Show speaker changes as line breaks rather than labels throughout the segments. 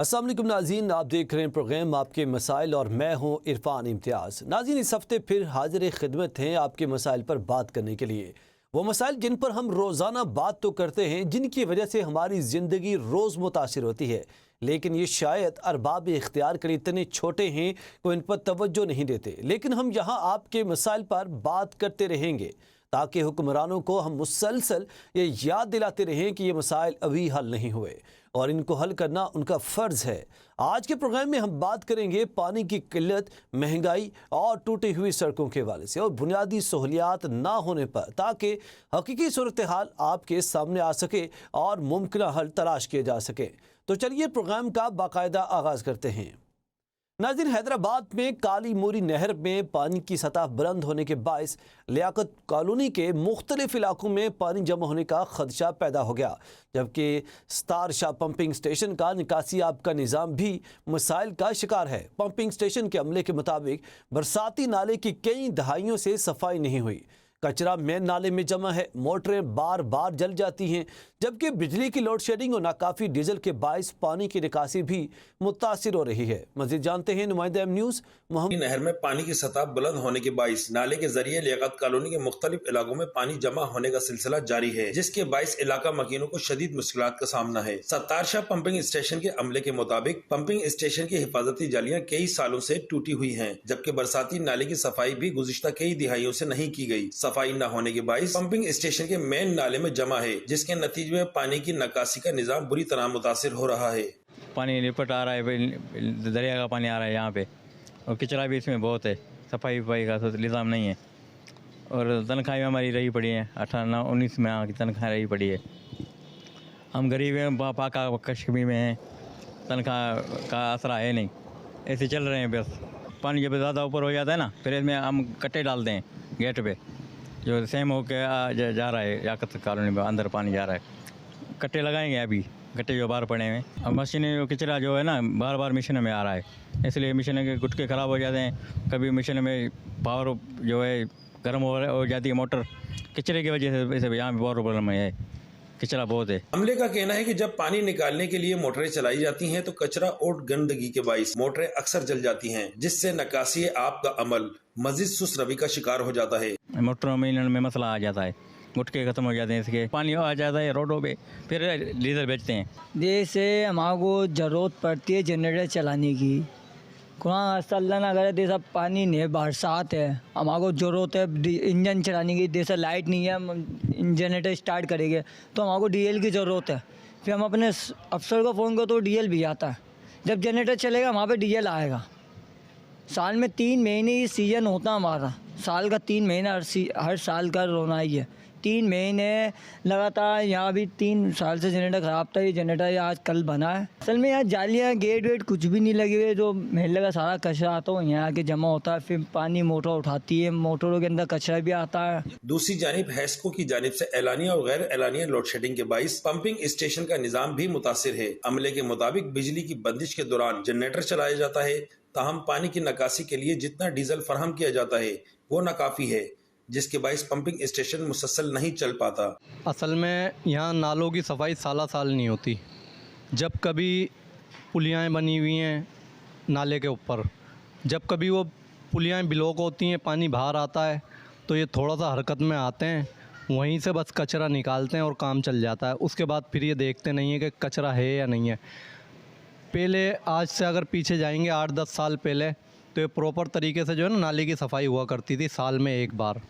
अस्सलाम वालेकुम नाज़रीन, आप देख रहे हैं प्रोग्राम आपके मसाइल और मैं हूं इरफान इम्तियाज़। नाज़रीन, इस हफ्ते फिर हाजिर खिदमत हैं आपके मसाइल पर बात करने के लिए। वो मसाइल जिन पर हम रोज़ाना बात तो करते हैं, जिनकी वजह से हमारी ज़िंदगी रोज़ मुतासिर होती है, लेकिन ये शायद अरबाब इख्तियार के लिए इतने छोटे हैं कि इन पर तवज्जो नहीं देते। लेकिन हम यहाँ आपके मसाइल पर बात करते रहेंगे ताकि हुक्मरानों को हम मुसलसल ये याद दिलाते रहें कि ये मसाइल अभी हल नहीं हुए और इनको हल करना उनका फ़र्ज़ है। आज के प्रोग्राम में हम बात करेंगे पानी की किल्लत, महंगाई और टूटी हुई सड़कों के हवाले से और बुनियादी सहूलियात ना होने पर, ताकि हकीकी सूरत हाल आपके सामने आ सके और मुमकिन हल तलाश किए जा सके। तो चलिए प्रोग्राम का बाकायदा आगाज़ करते हैं। नाज़रीन, हैदराबाद में काली मोरी नहर में पानी की सतह बुलंद होने के बायस लियाकत कॉलोनी के मुख्तलिफ इलाकों में पानी जमा होने का खदशा पैदा हो गया, जबकि स्टार शाह पंपिंग स्टेशन का निकासी आब का निज़ाम भी मसाइल का शिकार है। पंपिंग स्टेशन के अमले के मुताबिक बरसाती नाले की कई दहाइयों से सफाई नहीं हुई, कचरा मेन नाले में जमा है, मोटरें बार बार जल जाती हैं, जबकि बिजली की लोड शेडिंग और नाकाफी डीजल के बायस पानी की निकासी भी मुतासिर हो रही है। मज़ीद जानते हैं नुमाइंदा एम न्यूज़ मोहम्मद।
नहर में पानी की सतह बुलंद होने के बायस नाले के जरिए लियाकत कॉलोनी के मुख्तलिफ इलाकों में पानी जमा होने का सिलसिला जारी है, जिसके बायस इलाका मकीनों को शदीद मुश्किलात का सामना है। सत्तार शाह पंपिंग स्टेशन के अमले के मुताबिक पंपिंग स्टेशन की हिफाजती जालियां कई सालों से टूटी हुई हैं, जबकि बरसाती नाले की सफाई भी गुज़िश्ता कई दिहाइयों से नहीं की गई। सफाई न होने के बायस पंपिंग स्टेशन के मेन नाले में जमा है, जिसके नतीजे में पानी की निकासी का निजाम बुरी तरह मुतासिर हो रहा है।
पानी लिपट आ रहा है, दरिया का पानी आ रहा है यहाँ पे, और कचरा भी इसमें बहुत है, सफाई वफाई का तो निज़ाम नहीं है, और तनख्वाहें हमारी रही पड़ी हैं 18-19 में की तनख्वाह रही पड़ी है। हम गरीब हैं, पाका कश्मीर में हैं, तनख्वाह का असरा है नहीं, ऐसे चल रहे हैं बस। पानी जब ज़्यादा ऊपर हो जाता है ना, फिर इसमें हम कट्टे डालते हैं गेट पे, जो सेम हो के जा रहा है याकत कॉलोनी में, अंदर पानी जा रहा है, कट्टे लगाएंगे अभी, कट्टे जो बाहर पड़े हैं। अब मशीनें जो कचरा जो है ना बार बार मशीनों में आ रहा है, इसलिए मशीनों के गुटके ख़राब हो जाते हैं। कभी मशीनों में पावर जो है गर्म हो जाती है, मोटर कचरे की वजह से इसे यहाँ बहुत प्रॉब्लम है, कचरा बहुत है।
अमले का कहना है कि जब पानी निकालने के लिए मोटरें चलाई जाती हैं तो कचरा और गंदगी के बायस मोटरें अक्सर जल जाती हैं, जिससे निकासी आप का अमल मजीद सुस्त रवि का शिकार हो जाता है।
मोटरों में मसला आ जाता है, गुटके खत्म हो जाते हैं, इसके पानी आ जाता है रोडों पे, फिर डीजल बेचते हैं।
जैसे हमारे को ज़रूरत पड़ती है जनरेटर चलाने की, कुरान अल्लाह ना करे जैसा पानी नहीं, बरसात है, हमारे को ज़रूरत है इंजन चलाने की, जैसा लाइट नहीं है, हम जनरेटर स्टार्ट करेंगे तो हमारे को डीएल की ज़रूरत है। फिर हम अपने अफसर को फ़ोन करो तो डीएल भी आता है, जब जनरेटर चलेगा वहाँ पे डीएल आएगा। साल में 3 महीने ही सीजन होता हमारा, साल का 3 महीना हर साल का रोना ही है। 3 महीने लगातार यहाँ भी 3 साल से जनरेटर ख़राब था, ये जनरेटर आज कल बना है। असल में यहाँ जालियाँ गेट वेट कुछ भी नहीं लगे हुए, जो महल्ले का सारा कचरा आता है यहाँ आके जमा होता है, फिर पानी मोटर उठाती है, मोटरों के अंदर कचरा भी आता है।
दूसरी जानिब हैस्को की जानिब से एलानिया और गैर एलानिया लोड शेडिंग के बायस पंपिंग स्टेशन का निजाम भी मुतासिर है। अमले के मुताबिक बिजली की बंदिश के दौरान जनरेटर चलाया जाता है, ताहम पानी की निकासी के लिए जितना डीजल फराहम किया जाता है वो नाकाफी है, जिसके बायस पंपिंग स्टेशन मुसलसल नहीं चल पाता।
असल में यहाँ नालों की सफाई साल नहीं होती। जब कभी पुलियाँ बनी हुई हैं नाले के ऊपर, जब कभी वो पुलियाँ ब्लॉक होती हैं, पानी बाहर आता है तो ये थोड़ा सा हरकत में आते हैं, वहीं से बस कचरा निकालते हैं और काम चल जाता है। उसके बाद फिर ये देखते नहीं है कि कचरा है या नहीं है। पहले आज से अगर पीछे जाएंगे 8-10 साल पहले तो ये प्रॉपर तरीके से जो है ना नाले की सफाई हुआ करती थी साल में एक बार।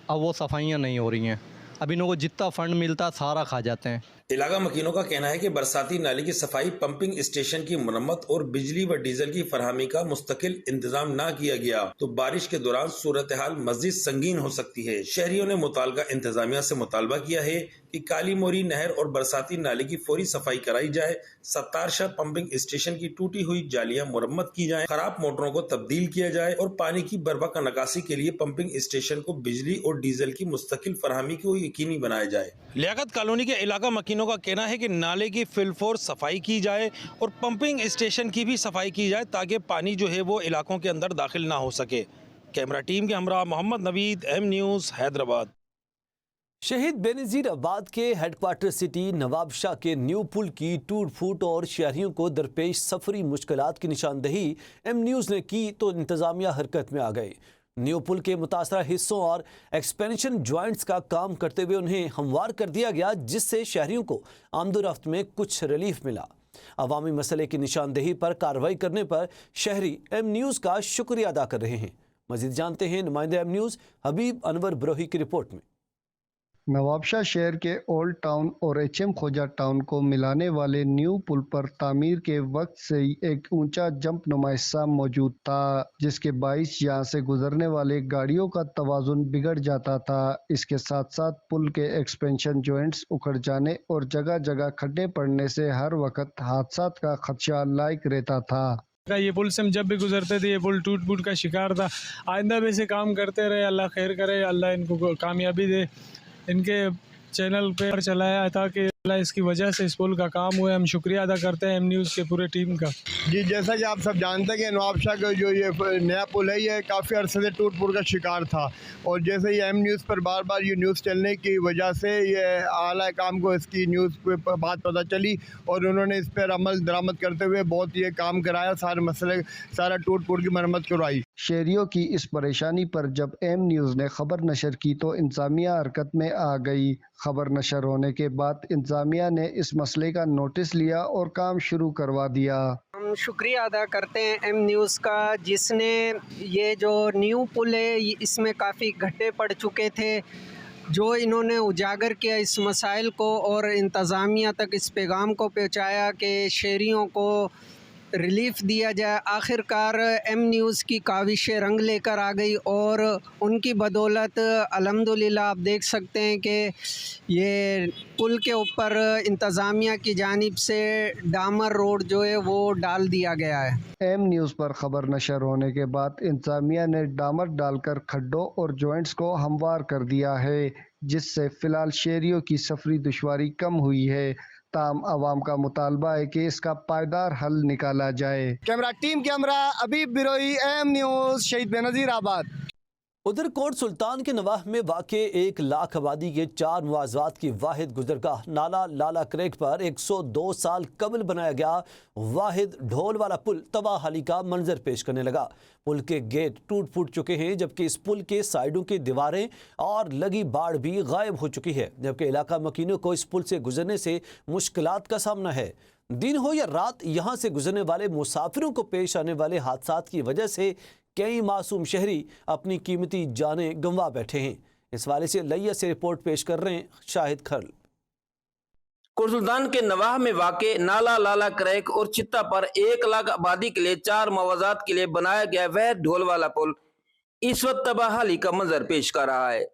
अब वो सफाइयाँ नहीं हो रही हैं, अब इनको जितना फंड मिलता है सारा खा जाते हैं।
इलाका मकीनों का कहना है कि बरसाती नाले की सफाई, पंपिंग स्टेशन की मरम्मत और बिजली व डीजल की फरहमी का मुस्तकिल इंतजाम न किया गया तो बारिश के दौरान सूरत हाल मजीद संगीन हो सकती है। शहरियों ने मुतालका इंतजामिया से मुतालबा किया है कि काली मोरी नहर और बरसाती नाले की फौरी सफाई कराई जाए, सत्तार शाह पंपिंग स्टेशन की टूटी हुई जालियां मुरम्मत की जाए, खराब मोटरों को तब्दील किया जाए और पानी की बर्वक्त निकासी के लिए पंपिंग स्टेशन को बिजली और डीजल की मुस्तकिल फरहमी को यकीनी बनाया जाए। लियाकत कॉलोनी के इलाका मकीनों का कहना है कि नाले की फिलफोर सफाई की जाए और पंपिंग स्टेशन की भी सफाई की जाए ताकि पानी जो है वो इलाकों के अंदर दाखिल ना हो सके। कैमरा टीम के हमरा मोहम्मद नवीद, एम न्यूज़, हैदराबाद।
शहीद बेनज़ीर आबाद के हेडक्वार्टर सिटी नवाबशाह के न्यू पुल की टूट फूट और शहरियों को दरपेश सफरी मुश्किलात की निशानदही एम न्यूज़ ने की तो इंतज़ामिया हरकत में आ गई। न्यू पुल के मुतासरा हिस्सों और एक्सपेंशन जॉइंट्स का काम करते हुए उन्हें हमवार कर दिया गया, जिससे शहरियों को आमदोरफ्त में कुछ रिलीफ मिला। अवामी मसले की निशानदेही पर कार्रवाई करने पर शहरी एम न्यूज़ का शुक्रिया अदा कर रहे हैं। मज़ीद जानते हैं नुमाइंदे एम न्यूज़ हबीब अनवर ब्रोही की रिपोर्ट में।
नवाबशाह शहर के ओल्ड टाउन और एचएम खोजा टाउन को मिलाने वाले न्यू पुल पर तामीर के वक्त से ही एक ऊंचा जंप नुमा हिस्सा मौजूद था, जिसके बाइस यहाँ से गुजरने वाले गाड़ियों का तवाजुन बिगड़ जाता था। इसके साथ साथ पुल के एक्सपेंशन जॉइंट्स उखड़ जाने और जगह जगह खड्डे पड़ने से हर वक्त हादसात का खदशा लायक रहता था।
ये पुल से हम जब भी गुजरते थे ये पुल टूट फूट का शिकार था। आइंदा भी ऐसे काम करते रहे, अल्लाह खैर करे, अल्लाह इनको कामयाबी दे। इनके चैनल पर चलाया था कि इसकी वजह से इस पुल का काम हुआ है। हम शुक्रिया अदा करते हैं एम न्यूज़ के पूरे टीम का।
जी, जैसा कि आप सब जानते हैं कि नवाबशाह का जो ये नया पुल है ये काफ़ी अरसे से टूट फूट का शिकार था, और जैसे ये एम न्यूज़ पर बार बार ये न्यूज़ चलने की वजह से ये आला काम को इसकी न्यूज़ पर बात पता चली और उन्होंने इस पर अमल दरामद करते हुए बहुत ये काम कराया, सारा टूट फूट की मरम्मत करवाई।
शहरियों की इस परेशानी पर जब एम न्यूज़ ने खबर नशर की तो इंतजामिया हरकत में आ गई। खबर नशर होने के बाद इंतजामिया ने इस मसले का नोटिस लिया और काम शुरू करवा दिया।
हम शुक्रिया अदा करते हैं एम न्यूज़ का, जिसने ये जो न्यू पुल है इसमें काफ़ी गड्ढे पड़ चुके थे, जो इन्होंने उजागर किया इस मसाइल को और इंतज़ामिया तक इस पैगाम को पहुँचाया कि शहरियों को रिलीफ दिया जाए। आखिरकार एम न्यूज़ की काविशें रंग लेकर आ गई और उनकी बदौलत अल्हम्दुलिल्लाह आप देख सकते हैं कि ये पुल के ऊपर इंतज़ामिया की जानिब से डामर रोड जो है वो डाल दिया गया है।
एम न्यूज़ पर खबर नशर होने के बाद इंतजामिया ने डामर डालकर खड्डों और जॉइंट्स को हमवार कर दिया है, जिससे फिलहाल शहरियों की सफरी दुश्वारी कम हुई है। ताम आवाम का मुतालबा है कि इसका पायदार हल निकाला जाए।
कैमरा हबीब बिरोही, एम न्यूज़, शहीद बेनज़ीर आबाद।
उधर कोट सुल्तान के नवाह में वाक़े 1 लाख आबादी के 4 मुआज़ात की वाहिद गुजरगाह नाला लाला क्रेक पर 102 साल कबल बनाया गया वाहिद ढोल वाला पुल तबाहाली का मंजर पेश करने लगा। पुल के गेट टूट फूट चुके हैं, जबकि इस पुल के साइडों की दीवारें और लगी बाड़ भी गायब हो चुकी है, जबकि इलाका मकीनों को इस पुल से गुजरने से मुश्किलात का सामना है। दिन हो या रात, यहाँ से गुजरने वाले मुसाफिरों को पेश आने वाले हादसात की वजह से कई मासूम शहरी अपनी कीमती जानें गंवा बैठे हैं। इस वाले से लैया से रिपोर्ट पेश कर रहे हैं शाहिद खरल।
कोट सुल्तान के नवाह में वाक़े नाला लाला क्रैक और चित्ता पर 1 लाख आबादी के लिए 4 मुआवजात के लिए बनाया गया वह ढोल वाला पुल इस वक्त तबाहाली का मंजर पेश कर रहा है।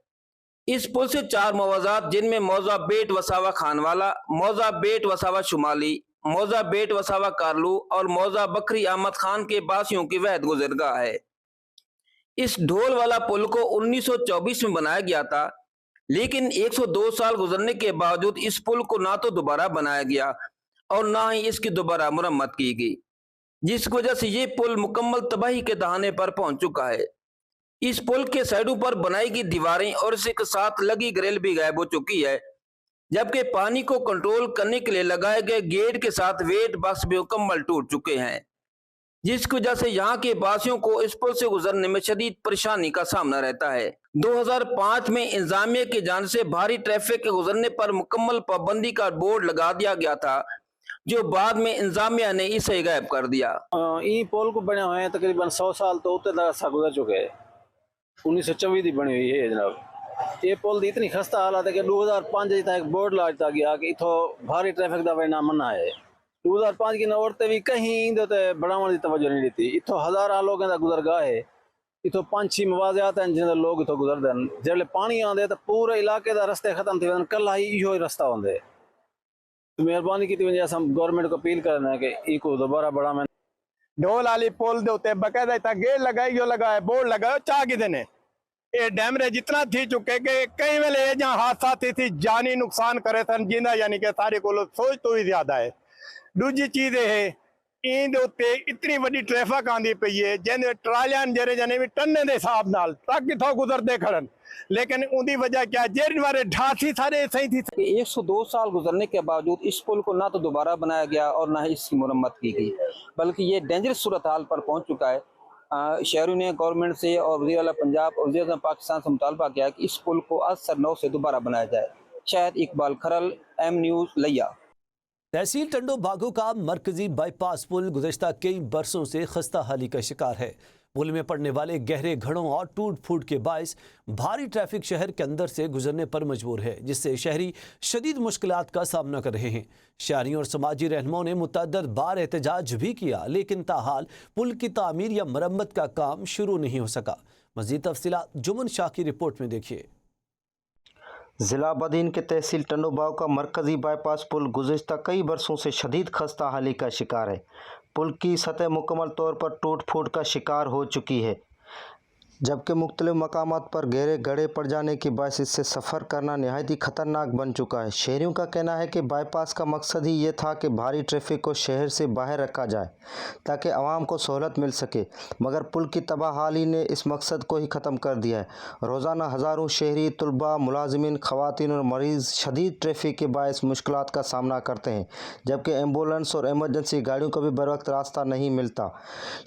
इस पुल से 4 मुआवजात, जिनमें मौजा बेट वसावा खानवाला, मौजा बेट वसावा शुमाली, मौजा बेट वसावा कारलू और मौजा बकरी अहमद खान के बासियों की वहद गुजरगाह है। इस ढोल वाला पुल को 1924 में बनाया गया था, लेकिन 102 साल गुजरने के बावजूद इस पुल को ना तो दोबारा बनाया गया और ना ही इसकी दोबारा मुरम्मत की गई, जिस वजह से ये पुल मुकम्मल तबाही के दहाने पर पहुंच चुका है। इस पुल के साइडों पर बनाई गई दीवारें और इसके साथ लगी ग्रिल भी गायब हो चुकी है, जबकि पानी को कंट्रोल करने के लिए लगाए गए गेट के साथ वेट बॉक्स भी मुकम्मल टूट चुके हैं, जिसकी वजह से यहाँ के वासियों को इस पुल से गुजरने में शदीद परेशानी का सामना रहता है। 2005 में इंतजामिया की जान से भारी ट्रैफिक के गुजरने पर मुकम्मल पाबंदी का बोर्ड लगा दिया गया था, जो बाद में इंतजामिया ने इसे गायब कर दिया।
ये पुल को बने हुए हैं तकरीबन 100 साल तो उत्ते तक गुजर चुके हैं। 1924 की बनी हुई है जनाब। ये पुल की इतनी खस्ता हालत है कि 2005 तक बोर्ड ला दिया गया कि इतो भारी ट्रैफिक का वजह मना है। 2005 की औरतें भी कहीं बढ़ाने की तवज्जो नहीं दी। इतो हज़ारा लोगों का गुजरगाह है। इतो 5-6 मवाज़ियात हैं जिन लोग इतो गुजरते हैं। जब पानी आते तो पूरे इलाके का रस्ते खत्म थी वन, कल ही इहो रास्ता होंगे। तो मेहरबानी की वजह से हम गवर्नमेंट को अपील करना है कि इको दोबारा बढ़ा मैं
ढोल वाली पुल दे उत्ते बकायदा इतना गेट लगाई लगाए बोर्ड लगाओ चाह किते ने ये डैमरेज इतना थी चुके कि कई वेले जहाँ हादसा थी जानी नुकसान करे सन जिंदा यानी कि सारे को सोच तो ही ज्यादा है। दूजी चीज है इन उत्ते इतनी वड्डी ट्रैफिक आंदी पई है जिन ट्रालियां जरे जने भी टन्ने दे हिसाब नाल ट्रक इथों गुजरते खड़न लेकिन उनकी वजह क्या जेर बारे ढाह थी सारे सही थी।
102 साल गुजरने के बावजूद इस पुल को ना तो दोबारा बनाया गया और ना ही इसकी मुरम्मत की गई, बल्कि ये डेंजरस सूरत हाल पर पहुंच चुका है। शहरों ने गवर्नमेंट से और वज़ीर आला पंजाब और वज़ीर आज़म पाकिस्तान से मुतालबा किया कि इस पुल को आज सर नौ से दोबारा बनाया जाए। शायद इकबाल खरल, एम न्यूज़, लिया।
तहसील टंडो बागो का मरकजी बाईपास पुल गुज़श्ता कई बरसों से खस्ता हाली का शिकार है। पुल में पड़ने वाले गहरे घड़ों और टूट फूट के बायस भारी ट्रैफिक शहर के अंदर से गुजरने पर मजबूर है, जिससे शहरी शदीद मुश्किलात का सामना कर रहे हैं। शहरियों और समाजी रहनुमाओं ने मुतअद्दिद बार एहतजाज भी किया, लेकिन ताहाल पुल की तामीर या मरम्मत का काम शुरू नहीं हो सका। मज़ीद तफसीलात जुमन शाह की रिपोर्ट में देखिए।
ज़िला बदीन के तहसील टंडोबाग का मरकज़ी बाईपास पुल गुज़श्ता कई बरसों से शदीद खस्ता हाली का शिकार है। पुल की सतह मुकम्मल तौर पर टूट फूट का शिकार हो चुकी है, जबकि मुख्तलिफ मकामात पर गहरे गड्ढे पड़ जाने की बायस इससे सफ़र करना नहायत ही ख़तरनाक बन चुका है। शहरियों का कहना है कि बाईपास का मकसद ही ये था कि भारी ट्रैफिक को शहर से बाहर रखा जाए ताकि आवाम को सहूलत मिल सके, मगर पुल की तबाहाली ने इस मकसद को ही ख़त्म कर दिया है। रोज़ाना हज़ारों शहरी, तलबा, मुलाजिमीन, ख़वातीन और मरीज़ शदीद ट्रैफिक के बायस मुश्किलात का सामना करते हैं, जबकि एम्बुलेंस और एमरजेंसी गाड़ियों को भी बर वक्त रास्ता नहीं मिलता।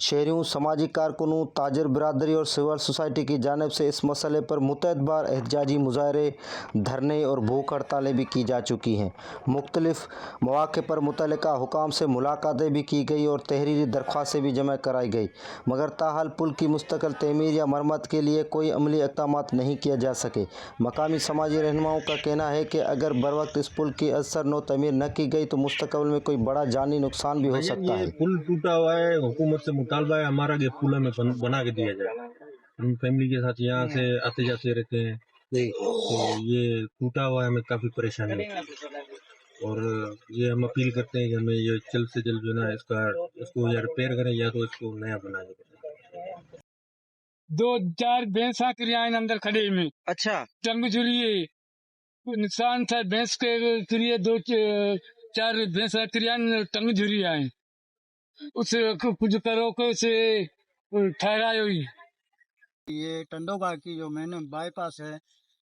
शहरियों, समाजी कारकुनों, ताजर बिरादरी और सिविल सोसाइटी की जानिब से इस मसले पर मुतअद्दिद बार एहतजाजी मुजाहरे, धरने और भूख हड़तालें भी की जा चुकी हैं। मुख्तलिफ मौक़े पर मुतल्लिका हुकाम से मुलाकातें भी की गई और तहरीरी दरख्वास्तें भी जमा कराई गई, मगर ताहाल पुल की मुस्तकिल तमीर या मरम्मत के लिए कोई अमली इक़दामात नहीं किया जा सके। मकामी समाजी रहनुमाओं का कहना है कि अगर बर वक्त इस पुल की असर नो तमीर न की गई तो मुस्तक़बिल में कोई बड़ा जानी नुकसान भी हो सकता है।
पुल टूटा हुआ है, हुकूमत से मुतालबा है हमारा कि पुल में बना के दिया जाए। हम फैमिली के साथ यहाँ से आते जाते रहते हैं, तो ये टूटा हुआ है, हमें काफ़ी परेशानी है और ये हम अपील करते हैं कि हमें ये जल्द से जल्द जो है इसको या रिपेयर करें या तो इसको नया बना दें।
2-4 भैंस क्रियाएं अंदर खड़े में,
अच्छा,
टंग झुलिए नुकसान था भैंस के क्रिया, 2-4 भैंस क्रियाएं टंग झुरी आए, उस कुछ करो को से ठहराए हुई।
ये टंडोबाग की जो मेन बाईपास है,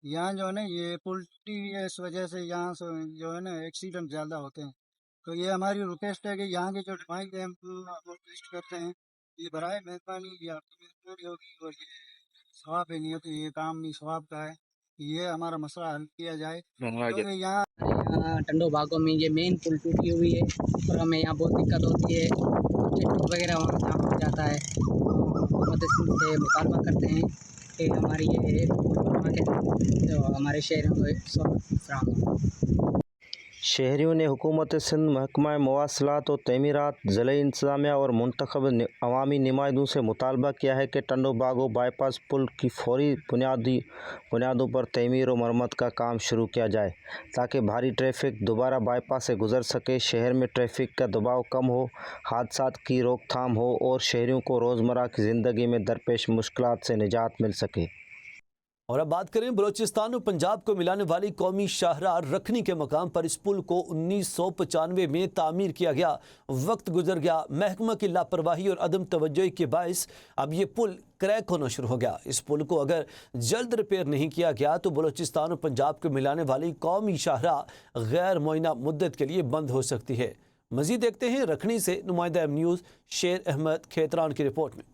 यहाँ जो है ना ये पुल टूटी है, इस वजह से यहाँ से जो है ना एक्सीडेंट ज़्यादा होते हैं। तो ये हमारी रिक्वेस्ट है कि यहाँ के जो नुमाइंदे हैं हम रिक्वेस्ट करते हैं, ये बराए मेहरबानी ये आपकी मेहरबानी होगी और ये सवाब है, नहीं तो ये काम नहीं सवाब का है, ये हमारा मसला हल किया जाए। क्योंकि यहाँ
टंडोबागों में ये मेन पुल टूटी हुई है और हमें यहाँ बहुत दिक्कत होती है, वगैरह वहाँ हो जाता है। हुकूमत से मुतालबा करते हैं कि हमारी ये तो हमारे शहरों को फराहम हो।
शहरियों ने हुकूमत सिंध, महकमा मवासलात और तमीरात, ज़िला इंतज़ामिया और मुंतखब अवामी नुमाइंदों से मुतालबा किया है कि टंडोबागो बाईपास पुल की फौरी बुनियादों पर तमीर और मरम्मत का काम शुरू किया जाए ताकि भारी ट्रैफिक दोबारा बाईपास से गुजर सके, शहर में ट्रैफिक का दबाव कम हो, हादसात की रोकथाम हो और शहरियों को रोज़मर्रा की ज़िंदगी में दरपेश मुश्किलात से निजात मिल सके।
और अब बात करें बलूचिस्तान और पंजाब को मिलाने वाली कौमी शाहराह रखनी के मकाम पर इस पुल को 1995 में तामीर किया गया। वक्त गुजर गया, महकमा की लापरवाही और अदम तवज्जोही के बायस अब ये पुल क्रैक होना शुरू हो गया। इस पुल को अगर जल्द रिपेयर नहीं किया गया तो बलूचिस्तान और पंजाब को मिलाने वाली कौमी शाहराह गैर मुअय्यना मुद्दत के लिए बंद हो सकती है। मज़ीद देखते हैं रखनी से नुमाइंदा एम न्यूज़ शेर अहमद खेतरान की रिपोर्ट में।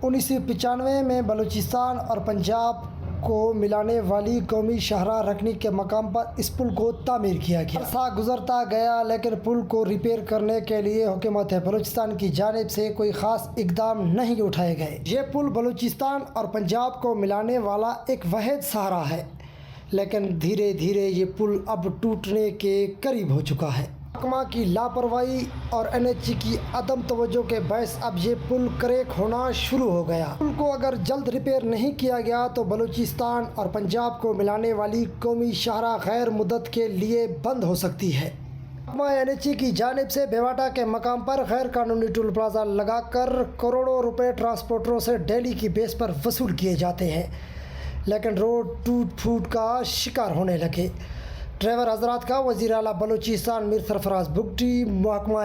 1995 में बलूचिस्तान और पंजाब को मिलाने वाली कौमी शाहराह रखनी के मकाम पर इस पुल को तामीर किया गया। अरसा गुजरता गया लेकिन पुल को रिपेयर करने के लिए हुकूमत बलूचिस्तान की जानिब से कोई ख़ास इकदाम नहीं उठाए गए। ये पुल बलूचिस्तान और पंजाब को मिलाने वाला एक वाहिद सहारा है, लेकिन धीरे धीरे ये पुल अब टूटने के करीब हो चुका है। महकमा की लापरवाही और NHA की अदम तवज्जो के बायस अब ये पुल क्रैक होना शुरू हो गया। पुल को अगर जल्द रिपेयर नहीं किया गया तो बलूचिस्तान और पंजाब को मिलाने वाली कौमी शाहराह गैर मुद्दत के लिए बंद हो सकती है। महकमा NHA की जानिब से बेवाटा के मकाम पर गैर कानूनी टोल प्लाजा लगाकर करोड़ों रुपए ट्रांसपोर्टरों से डेली की बेस पर वसूल किए जाते हैं, लेकिन रोड टूट फूट का शिकार होने लगे। ड्राइवर हजरात का वज़ीर आला बलूचिस्तान मीर सरफराज बुगटी महकमा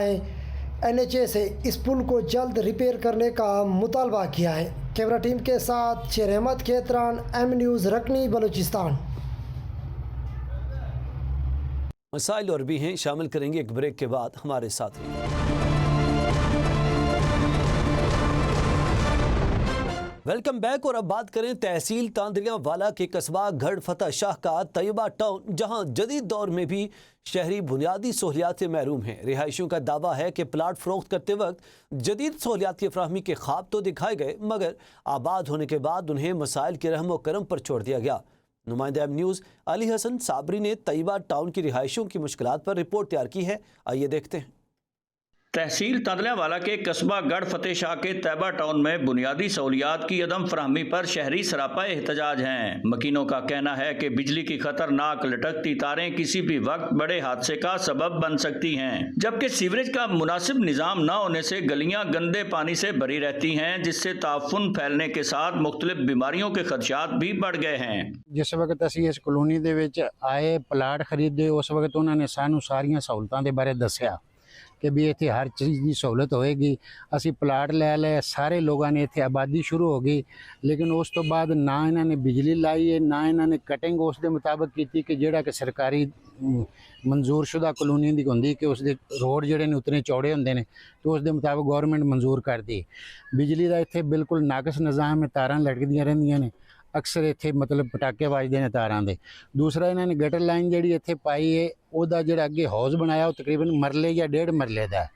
NHA से इस पुल को जल्द रिपेयर करने का मुतालबा किया है। कैमरा टीम के साथ शेर अहमद खेतरान, एम न्यूज़ रकनी, बलूचिस्तान।
मसाइल और भी हैं, शामिल करेंगे एक ब्रेक के बाद, हमारे साथ रहिए। Welcome back. और अब बात करें तहसील तांदरियावाला के कस्बा गढ़ फतह शाह का तैयबा टाउन, जहां जदीद दौर में भी शहरी बुनियादी सहूलियात से महरूम हैं। रिहायशियों का दावा है कि प्लाट फरोख्त करते वक्त जदीद सहूलियात की फराहमी के ख्वाब तो दिखाए गए, मगर आबाद होने के बाद उन्हें मसाइल के रहम व करम पर छोड़ दिया गया। नुमाइंदा एम न्यूज़ अली हसन साबरी ने तैयबा टाउन की रिहायशियों की मुश्किलात पर रिपोर्ट तैयार की है, आइए देखते हैं।
तहसील तांदलियावाला के कस्बा गढ़ फतेह शाह के तैयबा टाउन में बुनियादी सहूलियात की अदम फराहमी पर शहरी सरापा एहतजाज हैं। मकीनों का कहना है कि बिजली की खतरनाक लटकती तारें किसी भी वक्त बड़े हादसे का सबब बन सकती हैं, जबकि सीवरेज का मुनासिब निज़ाम न होने से गलियां गंदे पानी से भरी रहती हैं, जिससे ताफुन फैलने के साथ मुख्तलिफ बीमारियों के खदशात भी बढ़ गए हैं।
जिस वक्त असी इस कॉलोनी दे विच आए प्लाट खरीदे, उस वक्त उन्होंने सानू सारियां सहूलतां दे बारे दस्सिया कि भी इत्थे हर चीज़ की सहूलत होएगी। असी प्लाट लै ले, सारे लोगों ने इत्थे आबादी शुरू हो गई, लेकिन उस तो बाद ना इन्होंने बिजली लाई है, ना इन्होंने कटिंग उस दे मुताबिक की कि जेड़ा कि सरकारी मंजूर शुदा कॉलोनी दी होंदी कि उसके रोड जेड़े ने उतने चौड़े होंदे ने, तो उस दे मुताबिक गौरमेंट मंजूर कर दी। बिजली का इत्थे बिल्कुल नाकस निज़ाम है, तारां लटकदियां रहिंदियां ने, अक्सर इत्थे मतलब पटाके वजदे ने तारां दे। दूसरा इन्होंने गटर लाइन जिहड़ी इत्थे पाई है, ਉਹਦਾ ਜਿਹੜਾ ਅੱਗੇ ਹਾਊਸ ਬਣਾਇਆ ਉਹ ਤਕਰੀਬਨ ਮਰਲੇ ਜਾਂ 1.5 ਮਰਲੇ ਦਾ,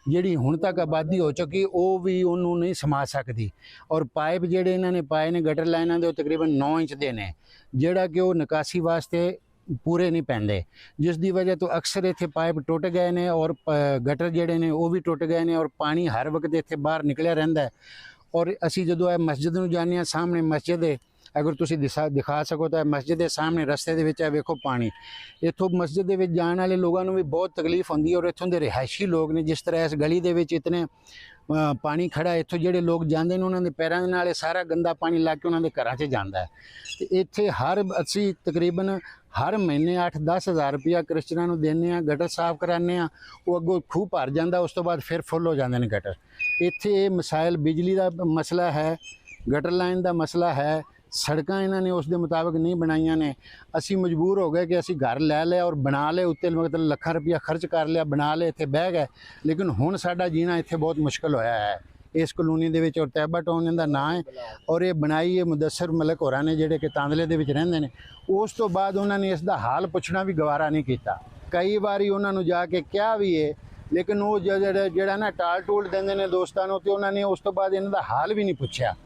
ਜਿਹੜੀ ਹੁਣ ਤੱਕ ਆਬਾਦੀ ਹੋ ਚੁੱਕੀ ਉਹ ਵੀ ਉਹਨੂੰ ਨਹੀਂ ਸਮਾ ਸਕਦੀ। ਔਰ ਪਾਈਪ ਜਿਹੜੇ ਇਹਨਾਂ ਨੇ ਪਾਏ ਨੇ ਗਟਰ ਲਾਈਨਾਂ ਦੇ ਉਹ ਤਕਰੀਬਨ 9 ਇੰਚ ਦੇ ਨੇ, ਜਿਹੜਾ ਕਿ ਉਹ ਨਿਕਾਸੀ ਵਾਸਤੇ ਪੂਰੇ ਨਹੀਂ ਪੈਂਦੇ, ਜਿਸ ਦੀ ਵਜ੍ਹਾ ਤੋਂ ਅਕਸਰ ਇੱਥੇ ਪਾਈਪ ਟੁੱਟ ਗਏ ਨੇ ਔਰ ਗਟਰ ਜਿਹੜੇ ਨੇ ਉਹ ਵੀ ਟੁੱਟ ਗਏ ਨੇ ਔਰ ਪਾਣੀ ਹਰ ਵਕਤ ਇੱਥੇ ਬਾਹਰ ਨਿਕਲਿਆ ਰਹਿੰਦਾ ਹੈ। ਔਰ ਅਸੀਂ ਜਦੋਂ ਇਹ ਮਸਜਿਦ ਨੂੰ ਜਾਂਦੇ ਹਾਂ, ਸਾਹਮਣੇ ਮਸਜਿਦ ਹੈ, अगर तुसी दिखा सको तो मस्जिद के सामने रस्ते दे विच वेखो पानी, इत्थों मस्जिद दे विच जाने वाले लोगों को भी बहुत तकलीफ होंदी है। और इत्थों के रिहायशी लोग ने, जिस तरह इस गली दे विच इतने पानी खड़ा, इत्थों जेडे लोग जाते हैं उन्होंने पैरों दे नाल सारा गंदा पानी लग के उन्होंने घरां च जांदा है। ते इत्थे हर असी तकरीबन हर महीने 8-10 हज़ार रुपया क्रिश्चनां नूं देने आ, गटर साफ कराने आ, वो अगों खूह भर जांदा, उस तो बाद फिर फुल हो जाते हैं गटर। इत्थे मसाइल बिजली का मसला है, गटर लाइन का मसला है, सड़कां इन्होंने उस दे मुताबिक नहीं बनाईयां ने। असी मजबूर हो गए कि असी घर लै लिया और बना ले, उत्ते मतलब लाखां रुपया खर्च कर लिया, बना ले, इत्थे बह गए, लेकिन हुण साडा जीना इत्थे बहुत मुश्किल होया है इस कॉलोनी दे विच। और तैयबा टाउन इहदा नाम है और ये बनाई है मुदस्सर मलिक होरां ने, जिहड़े कि तांदले दे विच रहिंदे ने। उस तो बाद उन्होंने इसका हाल पुछना भी गवारा नहीं किया। कई बारी उन्होंने जाके कहा भी है, लेकिन वो जिहड़ा ना टाल टूल देंदे ने दोस्तां नूं, ते उन्होंने उस तो बाद इन्हां दा हाल भी नहीं पुछया।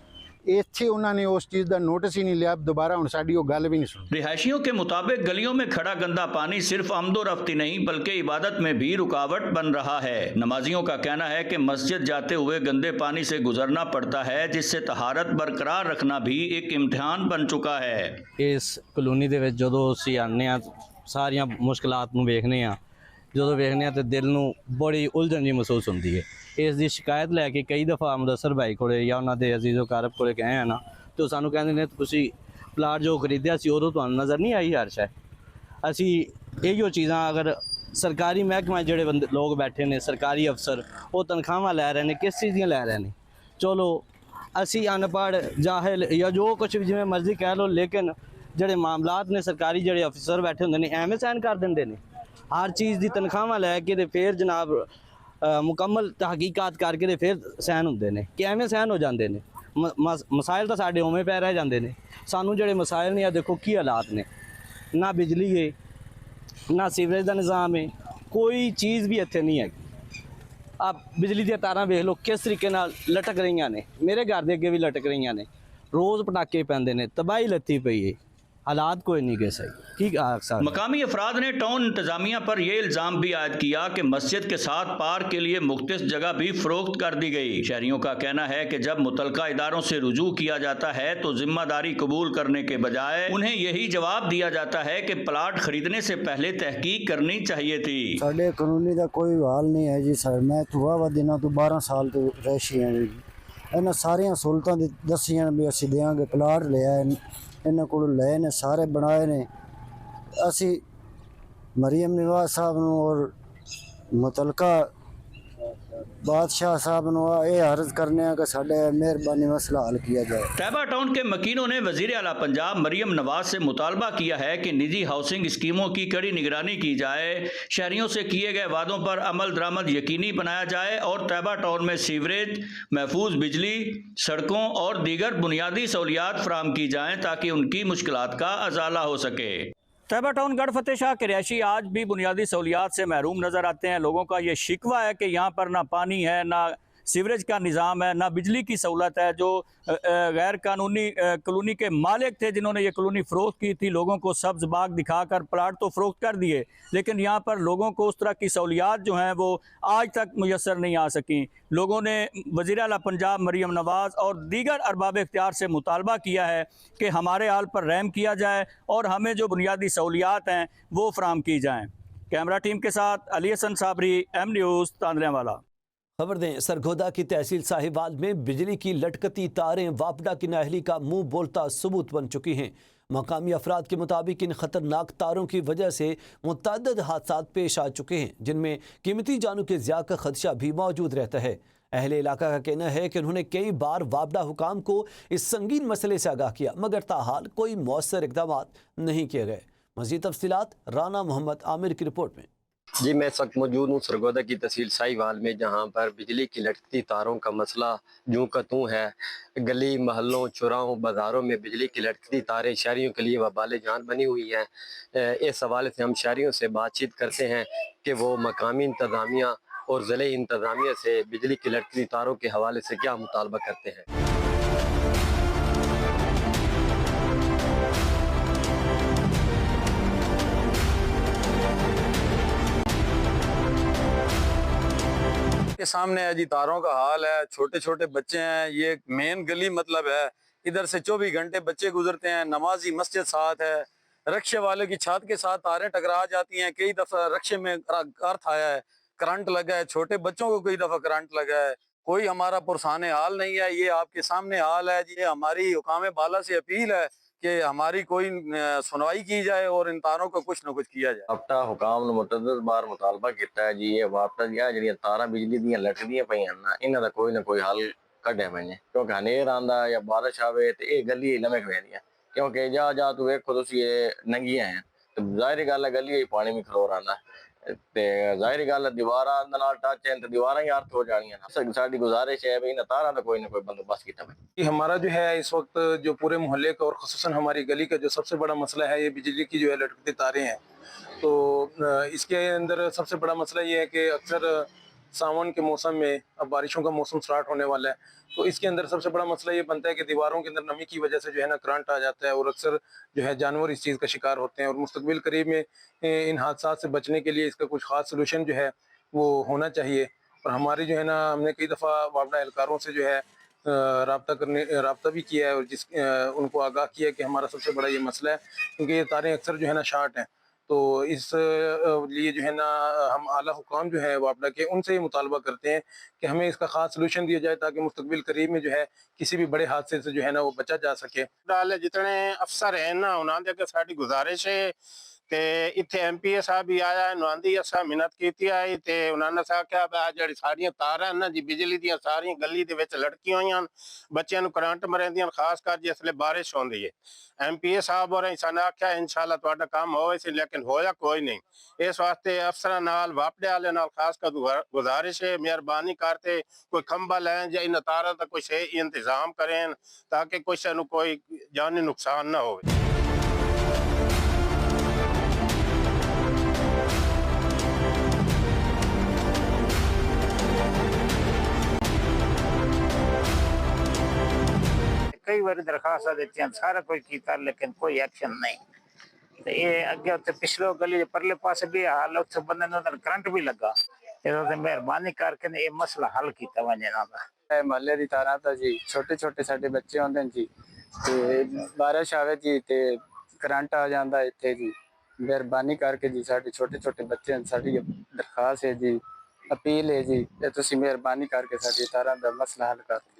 इत्थे उन्होंने उस चीज़ का नोटिस ही नहीं लिया, दोबारा हुण साडी वो गल भी नहीं सुनी।
रिहायशियों के मुताबिक गलियों में खड़ा गंदा पानी सिर्फ आमदोरफ्ती नहीं बल्कि इबादत में भी रुकावट बन रहा है। नमाजियों का कहना है कि मस्जिद जाते हुए गंदे पानी से गुजरना पड़ता है, जिससे तहारत बरकरार रखना भी एक इम्तिहान बन चुका है।
इस कॉलोनी दे विच जदों असीं आने आ, सारियां मुश्किलात नूं वेखने आ, ਜਦੋਂ ਵੇਖਦੇ ਹਾਂ तो दिल ਨੂੰ बड़ी उलझन जी महसूस होती है। इस दी शिकायत लैके कई दफ़ा मुदस्सर भाई को या उन्होंने अजीज़ो कारब को गए हैं ना, तो सानू कहते हैं तुसी प्लाट जो खरीदया सी उदों तुहानूं नज़र नहीं आई हर शै। असी इहो चीज़ां अगर सरकारी महकमा जिहड़े बंदे लोग बैठे ने, सरकारी अफसर, वो तनख्वाहां लै रहे हैं, किस चीज़ दियां लै रहे हैं? चलो असी अनपढ़ जाहिल या जो कुछ भी जिवें मर्जी कह लो, लेकिन जिहड़े मामलात ने सरकारी जिहड़े अफसर बैठे होंदे ने एवें सहन कर दिंदे ने। हर चीज़ की तनख्वाहां लैके ते फिर जनाब मुकम्मल तहकीकात करके ते फिर सहन होंदे ने कि एवें सहन हो जाते हैं। मसाइल तो साढ़े उवें पै रह जाते हैं। सानू जिहड़े मसाइल ने, देखो की हालात ने, ना बिजली है, ना सीवरेज का निज़ाम है, कोई चीज़ भी इत्थे नहीं है। आप बिजली दी तारां वेख लो किस तरीके नाल लटक रही ने, मेरे घर के अगे भी लटक रही ने, रोज़ पटाके पैंदे ने, तबाही लत्ती पई है, हालात कोई नहीं कह सही।
मकामी अफराद ने टाउन इंतजामिया पर यह इल्ज़ाम भी आयद किया कि मस्जिद के साथ पार्क के लिए मुख्तस जगह भी फरोख्त कर दी गई। शहरियों का कहना है कि जब मुतलका इदारों से रुजू किया जाता है तो जिम्मेदारी कबूल करने के बजाय उन्हें यही जवाब दिया जाता है कि प्लाट खरीदने से पहले तहकीक करनी चाहिए थी।
साढ़े कानूनी का कोई हाल नहीं है जी सर, मैं वाह दिनों तो 12 साल तो रैशी हैं जी, इन्हें सारिया सहूलतां दसियां भी असीं देंगे, प्लाट लिया इन्होंने को लए ने, सारे बनाए ने। असी मरीम निवाज साहब नूं और मुतलका बादशाह साहब ਨੂੰ ਇਹ अर्ज करने कि साढ़े मेहरबानी मसला हल किया जाए।
तैयबा टाउन के मकीनों ने वजीर आला पंजाब मरियम नवाज से मुतालबा किया है कि निजी हाउसिंग स्कीमों की कड़ी निगरानी की जाए, शहरियों से किए गए वादों पर अमल दरामद यकीनी बनाया जाए और तैयबा टाउन में सीवरेज, महफूज बिजली, सड़कों और दीगर बुनियादी सहूलियात फराहम की जाएँ ताकि उनकी मुश्किलात का अजाला हो सके। तैयबा टाउन गढ़ फतेह शाह के रिहायशी आज भी बुनियादी सहूलियात से महरूम नज़र आते हैं। लोगों का ये शिकवा है कि यहाँ पर ना पानी है, ना सीवरेज का निज़ाम है, ना बिजली की सहूलत है। जो गैर कानूनी कॉलोनी के मालिक थे जिन्होंने ये कॉलोनी फ़रोख्त की थी, लोगों को सब्ज़ बाग दिखाकर प्लाट तो फ़रोख्त कर दिए, लेकिन यहाँ पर लोगों को उस तरह की सहूलियात जो हैं वो आज तक मुयस्सर नहीं आ सकी। लोगों ने वज़ीर आला पंजाब मरियम नवाज़ और दीगर अरबाब इख्तियार से मुतालबा किया है कि हमारे हाल पर रहम किया जाए और हमें जो बुनियादी सहूलियात हैं वो फराहम की जाएँ। कैमरा टीम के साथ अली हसन साबरी, एम न्यूज़, तांदलियावाला।
खबर दें, सरगोदा की तहसील साहिवाल में बिजली की लटकती तारें वापडा की नाअहली का मुंह बोलता सबूत बन चुकी हैं। मकामी अफराद के मुताबिक इन खतरनाक तारों की वजह से मुतअद्दिद हादसात पेश आ चुके हैं, जिनमें कीमती जानों के ज़िया का खदशा भी मौजूद रहता है। अहले इलाका का कहना है कि उन्होंने कई बार वापडा हुकाम को इस संगीन मसले से आगाह किया, मगर ताहाल कोई मौसर इक़दाम नहीं किए गए। मज़ीद तफसीलात राना मोहम्मद आमिर की रिपोर्ट में।
जी, मैं इस वक्त मौजूद हूँ सरगोदा की तहसील साहिवाल में, जहाँ पर बिजली की लटकती तारों का मसला यूँ का तूँ है। गली महलों, चौराहों, बाज़ारों में बिजली की लटकती तारें शहरियों के लिए वबाल जान बनी हुई हैं। इस हवाले से हम शहरियों से बातचीत करते हैं कि वो मकामी इंतज़ामिया और ज़िले इंतज़ामिया से बिजली की लटकती तारों के हवाले से क्या मुतालबा करते हैं।
के सामने है जी तारों का हाल है, छोटे छोटे बच्चे हैं, ये मेन गली मतलब है, इधर से 24 घंटे बच्चे गुजरते हैं, नमाजी मस्जिद साथ है, रक्शे वाले की छत के साथ तारें टकरा जाती हैं। कई दफ़ा रक्शे में अर्थ आया है, करंट लगा है, छोटे बच्चों को कई दफ़ा करंट लगा है। कोई हमारा पुरसाने हाल नहीं है, ये आपके सामने हाल है जी। हमारी हुकाम बाला से अपील है कि हमारी कोई सुनवाई की जाए और इन तारों को कुछ न कुछ किया जाए।
वापटा हुकाम ने मुतअद्दिद बार मुतालबा किया है जी, ये वापटा जी तारा बिजली दी लटकदियां पई हैं, इन्हां दा कोई ना कोई हल कढे वने, क्योंकि हनेर आंदा या बारिश आवे ते ये गली लमक वेंदियां, क्योंकि जा तू वेखो तुसी ये नंगियां हैं तो जाहिर गल है गली ही पानी में खलोर आंदा ते जाहिर गल दीवारां दे नाल टच है तो दीवारां ही अर्थ हो जानियां। साडी गुजारिश है इन तारां दा कोई ना कोई बंदोबस्त कीता जाए।
हमारा जो है इस वक्त जो पूरे मोहल्ले का और ख़ुसूसन हमारी गली का जो सबसे बड़ा मसला है, ये बिजली की जो है लटकती तारें हैं। तो इसके अंदर सबसे बड़ा मसला ये है कि अक्सर सावन के मौसम में, अब बारिशों का मौसम स्टार्ट होने वाला है, तो इसके अंदर सबसे बड़ा मसला ये बनता है कि दीवारों के अंदर नमी की वजह से जो है ना करंट आ जाता है और अक्सर जो है जानवर इस चीज़ का शिकार होते हैं। और मुस्तकबिल करीब में इन हादसात से बचने के लिए इसका कुछ ख़ास सलूशन जो है वो होना चाहिए। और हमारी जो है ना, हमने कई दफ़ा वापडा एहलकारों से जो है रब्ता भी किया है और उनको आगाह किया है कि हमारा सबसे बड़ा ये मसला है, क्योंकि ये तारें अक्सर जो है ना शार्ट हैं। तो इस लिए जो है ना हम आला हुकाम जो है वापडा के, उनसे ये मुतालबा करते हैं कि हमें इसका खास सलूशन दिया जाए ताकि मुस्तकबिल करीब में जो है किसी भी बड़े हादसे से जो है ना वो बचा जा सके।
जितने अफसर हैं ना उन्होंने के साडी गुजारिश है ते इत्थे MP साहब भी आया है, उन्होंने असा मिन्नत की आई ते उन्होंने आख्या जी सारिया तार ना जी बिजली दी सारिया गली दे विच लटकी हुई हैं, बच्चों करंट मरेंदियां, खास कर जिसले बारिश होंदी है। MP साहब और सन आख्या इंशाअल्लाह तुहाडा काम होवे सी, लेकिन होया कोई नहीं। इस वास्ते अफसर नाल वापडे वाले नाल खास कर गुजारिश है, मेहरबानी करते कोई खंबा लैन या इन तारा का कोई सही इंतजाम करें ताकि किसी नूं कोई जानी नुकसान ना हो।
कई बार दरखास्त देती हैं, सारा कुछ किया लेकिन कोई एक्शन नहीं। तो ये अगे उत्ते पिछले गली परले पास भी हाल उत्थे बंदे ने करंट भी लगा, इस मेहरबानी करके ये मसला हल किया वने ना दा।
महल्ले दी तारा तो जी छोटे छोटे साडे बच्चे होंदे जी, ते बारिश आवे जी ते करंट आ जांदा इत्थे जी। मेहरबानी करके जी साडे छोटे छोटे बच्चे हैं, साडी दरखास्त है जी, अपील है जी, ये तुसी मेहरबानी करके साडी तारा दा मसला हल कर दीजिए।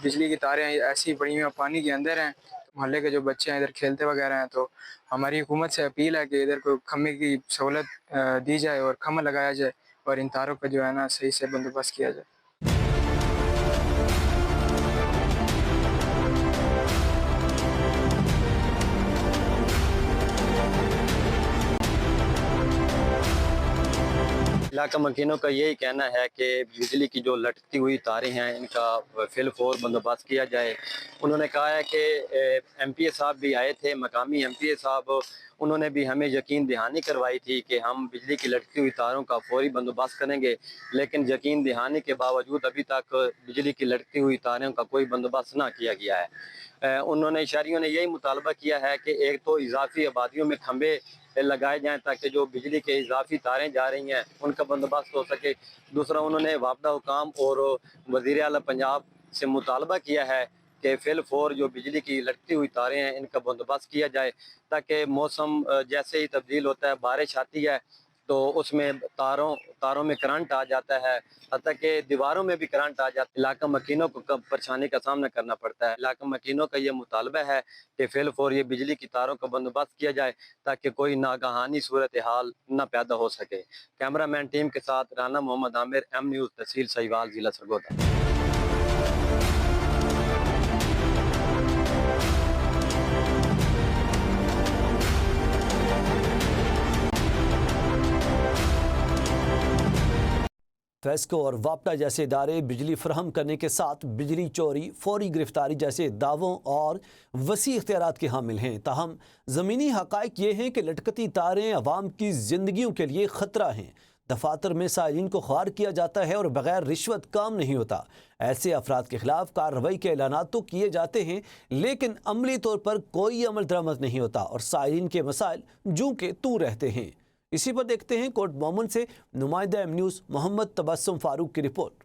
बिजली की तारें ऐसी पड़ी हुई पानी के अंदर हैं, मोहल्ले के जो बच्चे हैं इधर खेलते वगैरह हैं, तो हमारी हुकूमत से अपील है कि इधर कोई खम्भे की सहूलत दी जाए और खम्भा लगाया जाए और इन तारों का जो है ना सही से बंदोबस्त किया जाए।
इलाका मकीनों का यही कहना है कि बिजली की जो लटकती हुई तारें हैं इनका फिलफौर बंदोबस्त किया जाए। उन्होंने कहा है कि एमपीए साहब भी आए थे, मकामी एमपीए साहब, उन्होंने भी हमें यकीन दहानी करवाई थी कि हम बिजली की लटकती हुई तारों का फौरी बंदोबस्त करेंगे, लेकिन यकीन दहानी के बावजूद अभी तक बिजली की लटकती हुई तारों का कोई बंदोबस्त ना किया गया है। उन्होंने शहरियों ने यही मुतालबा किया है कि एक तो इजाफी आबादियों में खंबे लगाए जाएं ताकि जो बिजली के इजाफी तारें जा रही हैं उनका बंदोबस्त हो सके। दूसरा, उन्होंने वापदा हुकाम और वज़ीर आला पंजाब से मुतालबा किया है कि फिल फौर जो बिजली की लटकती हुई तारें हैं इनका बंदोबस्त किया जाए, ताकि मौसम जैसे ही तब्दील होता है, बारिश आती है तो उसमें तारों में करंट आ जाता है, हत्ता कि दीवारों में भी करंट आ जाता है। इलाका मकीनों को परेशानी का सामना करना पड़ता है। इलाका मकीनों का ये मुतालबा है कि फिल फौर ये बिजली की तारों का बंदोबस्त किया जाए ताकि कोई नागहानी सूरत हाल न पैदा हो सके। कैमरामैन टीम के साथ राना मोहम्मद आमिर, एम न्यूज़, तहसील सहीवाल, जिला सरगोदा।
फेस्को और वापडा जैसे इदारे बिजली फराहम करने के साथ बिजली चोरी, फौरी गिरफ्तारी जैसे दावों और वसी इख्तियारात के हामिल हैं। ताहम ज़मीनी हक़ाइक़ ये हैं कि लटकती तारें अवाम की ज़िंदगियों के लिए ख़तरा हैं। दफातर में साइलिन को ख्वार किया जाता है और बग़ैर रिश्वत काम नहीं होता। ऐसे अफराद के खिलाफ कार्रवाई के ऐलानात तो किए जाते हैं, लेकिन अमली तौर पर कोई अमल दरामद नहीं होता और साइलिन के मसाइल जूं के तू रहते हैं। इसी पर देखते हैं कोट मोमन से नुमाइंदा एम न्यूज़ मोहम्मद तबस्सुम फारूक की रिपोर्ट।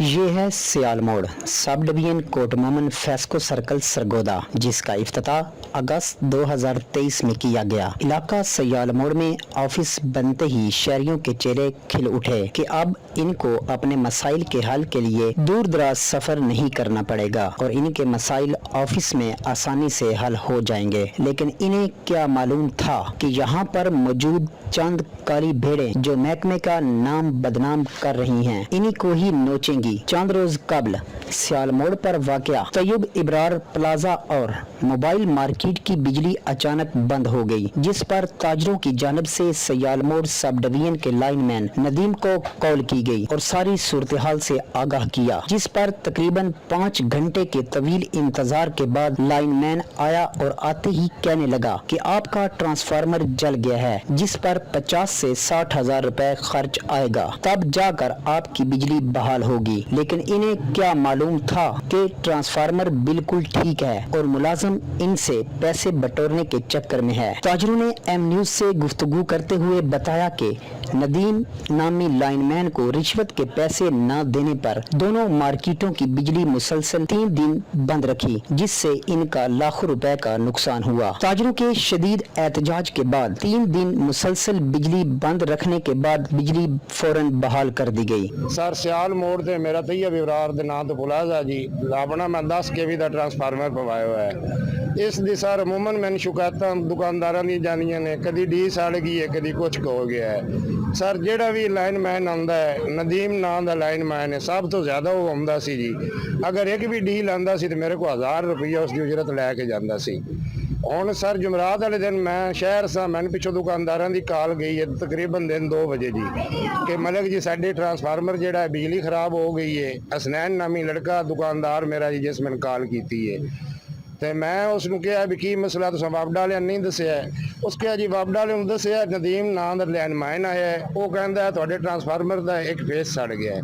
ये है सियाल मोड़, sub division Kot Momin FESCO circle Sargodha, जिसका इफ्तिताह अगस्त 2023 में किया गया। इलाका सियाल मोड़ में ऑफिस बनते ही शहरियों के चेहरे खिल उठे कि अब इनको अपने मसाइल के हल के लिए दूर दराज सफर नहीं करना पड़ेगा और इनके मसाइल ऑफिस में आसानी से हल हो जाएंगे। लेकिन इन्हें क्या मालूम था कि यहाँ पर मौजूद चंद काली भेड़ें जो महकमे का नाम बदनाम कर रही हैं, इन्हीं को ही नोचेंगी। चंद रोज कबल सियाल मोड़ पर वाक़या तैयब इब्रार प्लाजा और मोबाइल मार्केट की बिजली अचानक बंद हो गई, जिस पर ताजरों की जानिब से सियाल मोड़ सब डिवीजन के लाइनमैन नदीम को कॉल की गई और सारी सूरत हाल से आगाह किया, जिस पर तकरीबन 5 घंटे के तवील इंतजार के बाद लाइनमैन आया और आते ही कहने लगा कि आपका ट्रांसफार्मर जल गया है, जिस पर 50 से 60 हजार रुपए खर्च आएगा, तब जाकर आपकी बिजली बहाल होगी। लेकिन इन्हें क्या मालूम था कि ट्रांसफार्मर बिल्कुल ठीक है और मुलाजिम इनसे पैसे बटोरने के चक्कर में है। ताजरों ने एम न्यूज़ से गुफ्तगू करते हुए बताया कि नदीम नामी लाइनमैन को रिश्वत के पैसे न देने पर दोनों मार्केटों की बिजली मुसलसल 3 दिन बंद रखी, जिससे इनका लाखों रुपए का नुकसान हुआ। ताजरों के शदीद एहतजाज के बाद 3 दिन मुसलसल बिजली बंद रखने के बाद बिजली फौरन बहाल कर दी गई।
सर सियाल मोड़ से मेरा तैयब इब्रार दे नाम तो पुलाजा जी अपना मैं 10 केवी का ट्रांसफार्मर पवाया हुआ है। इस दी सर अमूमन मैंने शिकायत दुकानदारों दी जानिया ने, कदी डी सड़ गई है, कदी कुछ हो गया है। सर जेड़ा भी लाइनमैन आंदा है, नदीम नाम का लाइनमैन है, सब तो ज्यादा वो आंदा सी जी। अगर एक भी डील आंदा सी तो मेरे को 1000 रुपया उसकी उजरत लैके जांदा सी। हुण सर जुमरात वाले दिन मैं शहर सा, मैंने पिछों दुकानदारों की कॉल गई है तकरीबन दिन 2 बजे जी कि मलिक जी साडे ट्रांसफार्मर जेड़ा है बिजली खराब हो गई है। हसनैन नामी लड़का दुकानदार मेरा जी जिस मैंने कॉल की है तो मैं उसनू कहा भी की मसला तुसां वापडा वाले नहीं दसिया। उस कहा जी वापडा वाले दसिया नदीम नाम का लैंडमाइन आया है, वो कहता है तुहाडे ट्रांसफार्मर का एक फेस सड़ गया है।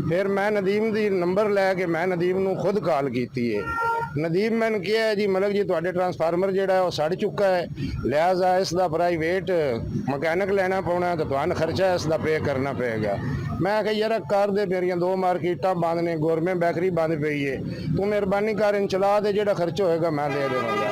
फिर मैं नदीम दी नंबर लैके मैं नदीम नू खुद कॉल की है। नदीम मैंने कहा है जी मलिक जी तुहाडे ट्रांसफार्मर जेड़ा है वो सड़ चुका है, लिहाजा इसका प्राइवेट मकैनिक लेना पौना है तो तुहानू खर्चा इसका पे करना पड़ेगा। मैं कहा यार कर दे, मेरिया 2 मार्केटा बंद ने, गौरमेंट बेकरी बंद पई है, तू मेहरबानी कर इन चला दे, जेड़ा खर्चा होएगा मैं दे देवांगा।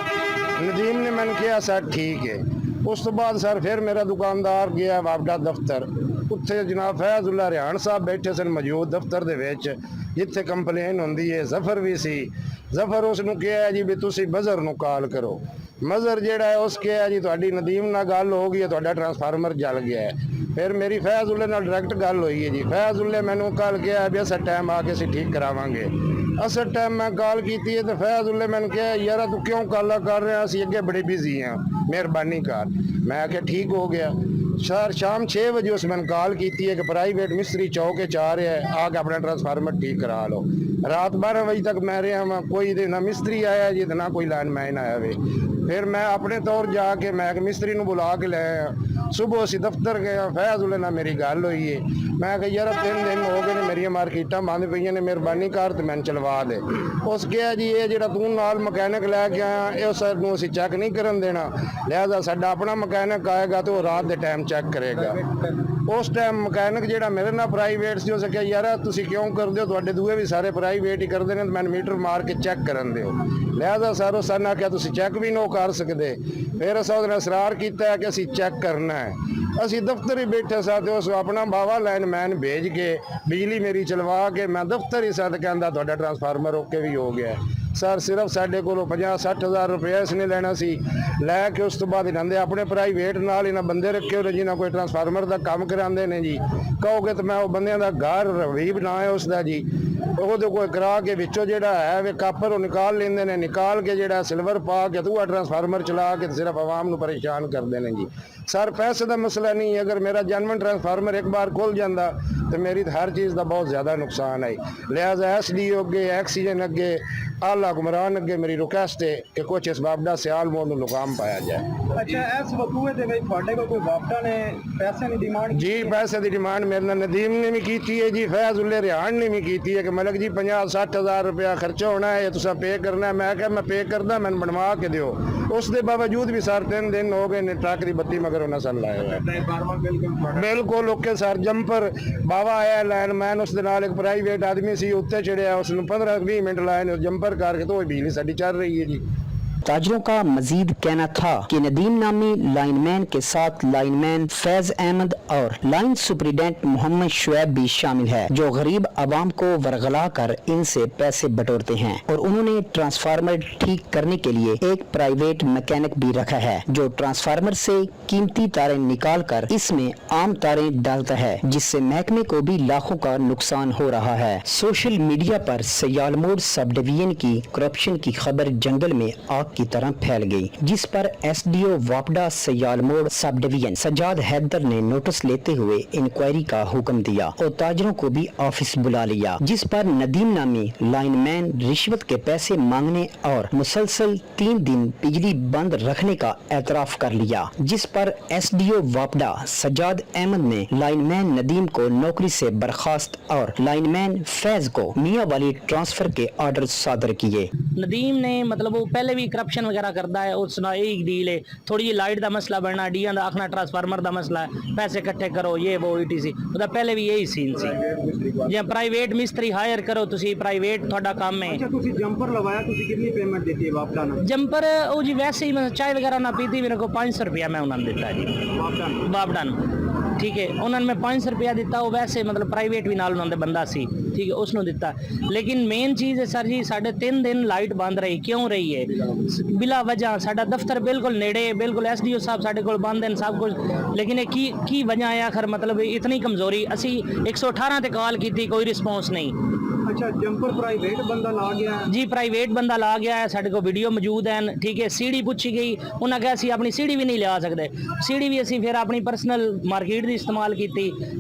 नदीम ने मैंने कहा सर ठीक है। उस तो बाद सर फिर मेरा दुकानदार गया वापडा दफ्तर, ਉੱਥੇ ਜਨਾਬ ਫੈਜ਼ੁੱਲਾ ਰਿਹਾਨ ਸਾਹਿਬ ਬੈਠੇ ਸਨ ਮੌਜੂਦ ਦਫ਼ਤਰ ਦੇ ਵਿੱਚ, ਜਿੱਥੇ ਕੰਪਲੇਨ ਹੁੰਦੀ ਹੈ। ਜ਼ਫਰ ਵੀ ਸੀ। ਜ਼ਫਰ ਉਸ ਨੂੰ ਕਿਹਾ ਜੀ ਵੀ ਤੁਸੀਂ ਮਜ਼ਹਰ ਨੂੰ ਕਾਲ ਕਰੋ। ਮਜ਼ਹਰ ਜਿਹੜਾ ਹੈ ਉਸ ਕਿਹਾ ਜੀ ਤੁਹਾਡੀ ਨਦੀਮ ਨਾਲ ਗੱਲ ਹੋ ਗਈ ਹੈ, ਤੁਹਾਡਾ ਟਰਾਂਸਫਾਰਮਰ ਜਲ ਗਿਆ ਹੈ। ਫਿਰ ਮੇਰੀ ਫੈਜ਼ੁੱਲੇ ਨਾਲ ਡਾਇਰੈਕਟ ਗੱਲ ਹੋਈ ਹੈ ਜੀ। ਫੈਜ਼ੁੱਲੇ ਮੈਨੂੰ ਕੱਲ ਕਿਹਾ ਵੀ ਅਸਾਂ ਟਾਈਮ ਆ ਕੇ ਅਸੀਂ ਠੀਕ ਕਰਾਵਾਂਗੇ। ਅਸਾਂ ਟਾਈਮ ਮੈਂ ਕਾਲ ਕੀਤੀ ਹੈ ਤੇ ਫੈਜ਼ੁੱਲੇ ਮੈਨੂੰ ਕਿਹਾ ਯਾਰ ਤੂੰ ਕਿਉਂ ਕਾਲਾ ਕਰ ਰਿਹਾ, ਅਸੀਂ ਅੱਗੇ ਬੜੇ ਬਿਜ਼ੀ ਹਾਂ, ਮਿਹਰਬਾਨੀ ਕਰ। ਮੈਂ ਕਿਹਾ ਠੀਕ ਹੋ ਗਿਆ। शाम 6 बजे उस मैंने कॉल की है कि प्राइवेट मिस्त्री चौके च आ रहा है, आके अपना ट्रांसफार्मर ठीक करा लो। रात 12 बजे तक मैं रहा वहाँ, कोई ना मिस्त्री आया जी ना कोई लाइनमैन आया वे। फिर मैं अपने तौर जाके मैं मिस्त्री को बुला के ले आया। सुबह असी दफ्तर गए, फैज़ुल्ले नाल मेरी गल हुई है। मैं कहा यार 3 दिन हो गए ने मेरिया मार्केटां बंद पईयां ने, मेहरबानी कर ते मैंने चलवा दे। उस कहा जी ये जिहड़ा तू नाल मकैनिक लैके आया ये सानूं असीं चैक नहीं करन देना, लिहाजा साडा अपना मकैनिक आएगा तो रात दे टाइम चैक करेगा। उस टाइम मकैनिक जिहड़ा मेरे नाल प्राइवेट सी उस कहा यार तुसीं क्यों करदे हो, तुहाडे दूए भी सारे प्राइवेट ही करदे ने, मैंने मीटर मार के चैक करन दिओ। लिहाजा सर उस आखिया तुसीं चैक भी नहीं कर सकदे। फिर असां उहदे नाल इसरार कीता कि असीं चैक करना है। असी दफ्तर ही बैठे सा ते उस अपना बावा लाइनमैन भेज के बिजली मेरी चलवा के मैं दफ्तर ही सा ते कहंदा तुहाडा ट्रांसफार्मर ओके भी हो गया। सर सिर्फ साढ़े को 50-60 हज़ार रुपया इसने लेना सी, लैके उस तो बाद इन्होंने अपने प्राइवेट नाल इन्हें बंदे रखे हो जिन्हें कोई ट्रांसफार्मर का काम कराते हैं जी। कहोगे तो मैं वो बंदे का घर रवीब ना है उसका जी, वो कोई करा के विचों जेड़ा है वे कापर निकाल लेंदे ने, निकाल के जेड़ा सिल्वर पा के दूआ ट्रांसफार्मर चला के सिर्फ आवाम को परेशान करते हैं जी। सर पैसे का मसला नहीं, अगर मेरा जेन्युइन ट्रांसफार्मर एक बार खुल जाता तो मेरी हर चीज़ का बहुत ज़्यादा नुकसान है। लिहाजा SDO अगे एक्सीजन अगे आला हुक्मरान अगे मेरी रिक्वेस्ट है कि कुछ इस बाबदा सियाल मोड़ में मुकाम पाया जाए।
अच्छा इस वकूए दे विच तुहाडे कोल कोई वापटा ने पैसे की डिमांड
जी? पैसे की डिमांड मेरे नाल नदीम ने भी की है जी, फैज़ुल्ले रिहान ने भी की है कि मलक जी 50-60 हज़ार रुपया खर्चा होना है, तुसा पे करना है। मैं क्या मैं पे करदा, मैंने बनवा के दिओ। उसके बावजूद भी सर 3 दिन हो गए ने ट्रक की बत्ती मगर उन्हें सन लाया हुआ है। बिल्कुल ओके सर। जंपर बावा आया लाइनमैन, उस एक प्राइवेट आदमी सी उत्ते चढ़िया, उसने 15-20 मिनट लाए जंपर करके तो बिजली साडी चल रही है जी।
ताजरों का मजीद कहना था कि नदीम नामी लाइनमैन के साथ लाइनमैन फैज अहमद और लाइन सुपरिटेंडेंट मोहम्मद शुएब भी शामिल है, जो गरीब आवाम को वरगला कर इनसे पैसे बटोरते हैं। और उन्होंने ट्रांसफार्मर ठीक करने के लिए एक प्राइवेट मैकेनिक भी रखा है, जो ट्रांसफार्मर से कीमती तारें निकाल कर इसमें आम तारें डालता है, जिससे महकमे को भी लाखों का नुकसान हो रहा है। सोशल मीडिया पर सयालमोड़ सब डिवीजन की करप्शन की खबर जंगल में आग की तरह फैल गई, जिस पर SDO वापडा सयालमोड़ sub division Sajjad Haider ने नोटिस लेते हुए इंक्वायरी का हुक्म दिया और ताजरों को भी ऑफिस बुला लिया, जिस पर नदीम नामी लाइनमैन रिश्वत के पैसे मांगने और मुसलसल 3 दिन बिजली बंद रखने का एतराफ कर लिया, जिस पर SDO वापडा सजाद अहमद ने लाइनमैन नदीम को नौकरी से बर्खास्त और लाइनमैन फैज को मियाँ वाली ट्रांसफर के ऑर्डर सादर किए।
नदीम ने मतलब वो पहले भी करप्शन वगैरह करता है, उसना एक डील है, थोड़ी जी लाइट का मसला बनना, डीएन का आखना ट्रांसफार्मर का मसला है, पैसे इकट्ठे करो ये वो ETC, ਉਹਦਾ ਪਹਿਲੇ ਵੀ यही सीन सी। ਜਾਂ ਪ੍ਰਾਈਵੇਟ ਮਿਸਤਰੀ ਹਾਇਰ ਕਰੋ ਤੁਸੀਂ, ਪ੍ਰਾਈਵੇਟ ਤੁਹਾਡਾ ਕੰਮ ਹੈ।
अच्छा ਤੁਸੀਂ जंपर ਲਵਾਇਆ, ਤੁਸੀਂ ਕਿੰਨੀ ਪੇਮੈਂਟ ਦਿੱਤੀ ਹੈ ਵਾਪਟਾ ਨੂੰ?
ਜੰਪਰ ਉਹ ਜੀ ਵੈਸੇ ਹੀ ਮੈਂ ਚਾय ਵਗੈरह ਨਾ ਪੀਤੀ, ਮੇਰੇ ਕੋਲ 500 रुपया मैं ਉਹਨਾਂ ਨੂੰ ਦਿੱਤਾ ਜੀ ਵਾਪਟਾ ਨੂੰ। ठीक है, उन्होंने मैं 500 रुपया दिता, वो वैसे मतलब प्राइवेट भी नाल उन्होंने बंदा सी, ठीक है, उसनों दिता। लेकिन मेन चीज़ है सर जी, साढ़े 3 दिन लाइट बंद रही, क्यों रही है बिला वजह? साडा दफ्तर बिल्कुल नेड़े, बिल्कुल SDO साहब साढ़े को बंद हैं सब कुछ, लेकिन की वजह है आखिर? मतलब इतनी कमजोरी, असी 118 ते कॉल की, कोई रिस्पॉन्स नहीं।
अच्छा जंपर प्राइवेट बंदा ला गया
जी, प्राइवेट बंदा ला गया है, साढ़े को वीडियो मौजूद है, ठीक है। सीढ़ी पूछी गई, उन्हें कहा असी अपनी सीढ़ी भी नहीं लिया सकते, सीढ़ी भी असी फिर अपनी पर्सनल मार्केट की इस्तेमाल की,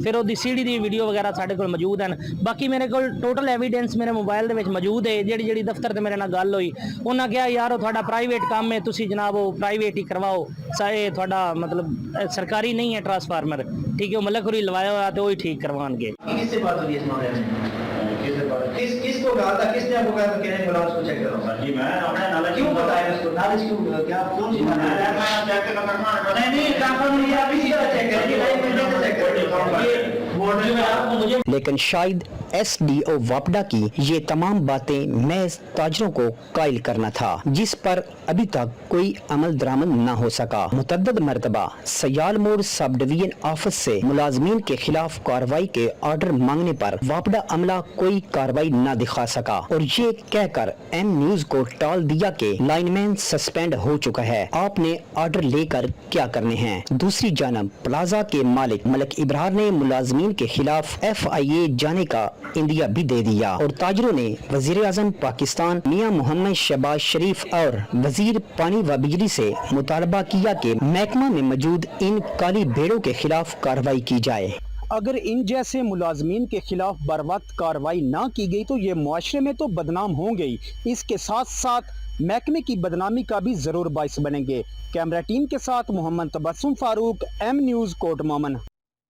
फिर वो सीढ़ी की वीडियो वगैरह साढ़े को मौजूद हैं। बाकी मेरे को टोटल एविडेंस मेरे मोबाइल के मौजूद है, जी दफ्तर से मेरे नाल गल हुई, उन्हें कहा यार थोड़ा प्राइवेट काम है, तुसी जनाब वो प्राइवेट ही करवाओ, सारे थोड़ा मतलब सरकारी नहीं है ट्रांसफार्मर, ठीक है, मलक हुरी लवाया हुआ तो वही ठीक करवाएंगे।
किसको कहा था, किसने आपको कहा था कि नहीं बोला उसको चेक करो? जी मैं अपने नॉलेज क्यों बताया उसको? नॉलेज क्यों, क्या कौन सी बात है? चेक करना नहीं ट्रांसफर नहीं, आप इसी तरह चेक करेंगे, लाइव में चेक करेंगे।
लेकिन शायद SDO वापडा की ये तमाम बातें महज ताजरों को कायल करना था, जिस पर अभी तक कोई अमल दरामद न हो सका। मुतअद्दिद मरतबा सयाल मोड़ सब डिवीजन ऑफिस से मुलाजमीन के खिलाफ कार्रवाई के ऑर्डर मांगने पर वापडा अमला कोई कार्रवाई न दिखा सका और ये कहकर M न्यूज को टाल दिया कि लाइनमैन सस्पेंड हो चुका है, आपने ऑर्डर लेकर क्या करने हैं। दूसरी जानब प्लाजा के मालिक मलिक इब्रार ने मुलाजमीन के खिलाफ FIA जाने का इंदिया भी दे दिया और ताजरों ने वजीर आजम पाकिस्तान मियां मोहम्मद शहबाज शरीफ और वजीर पानी व बिजली से मुतालबा किया कि महकमा में मौजूद इन काली भेड़ों के खिलाफ कार्रवाई की जाए।
अगर इन जैसे मुलाजमीन के खिलाफ बर वक्त कार्रवाई ना की गई तो ये मुआशरे में तो बदनाम होंगे ही, इसके साथ साथ महकमे की बदनामी का भी जरूर बाइस बनेंगे। कैमरा टीम के साथ मोहम्मद तबस्सुम फारूक, M न्यूज, कोट मोमन।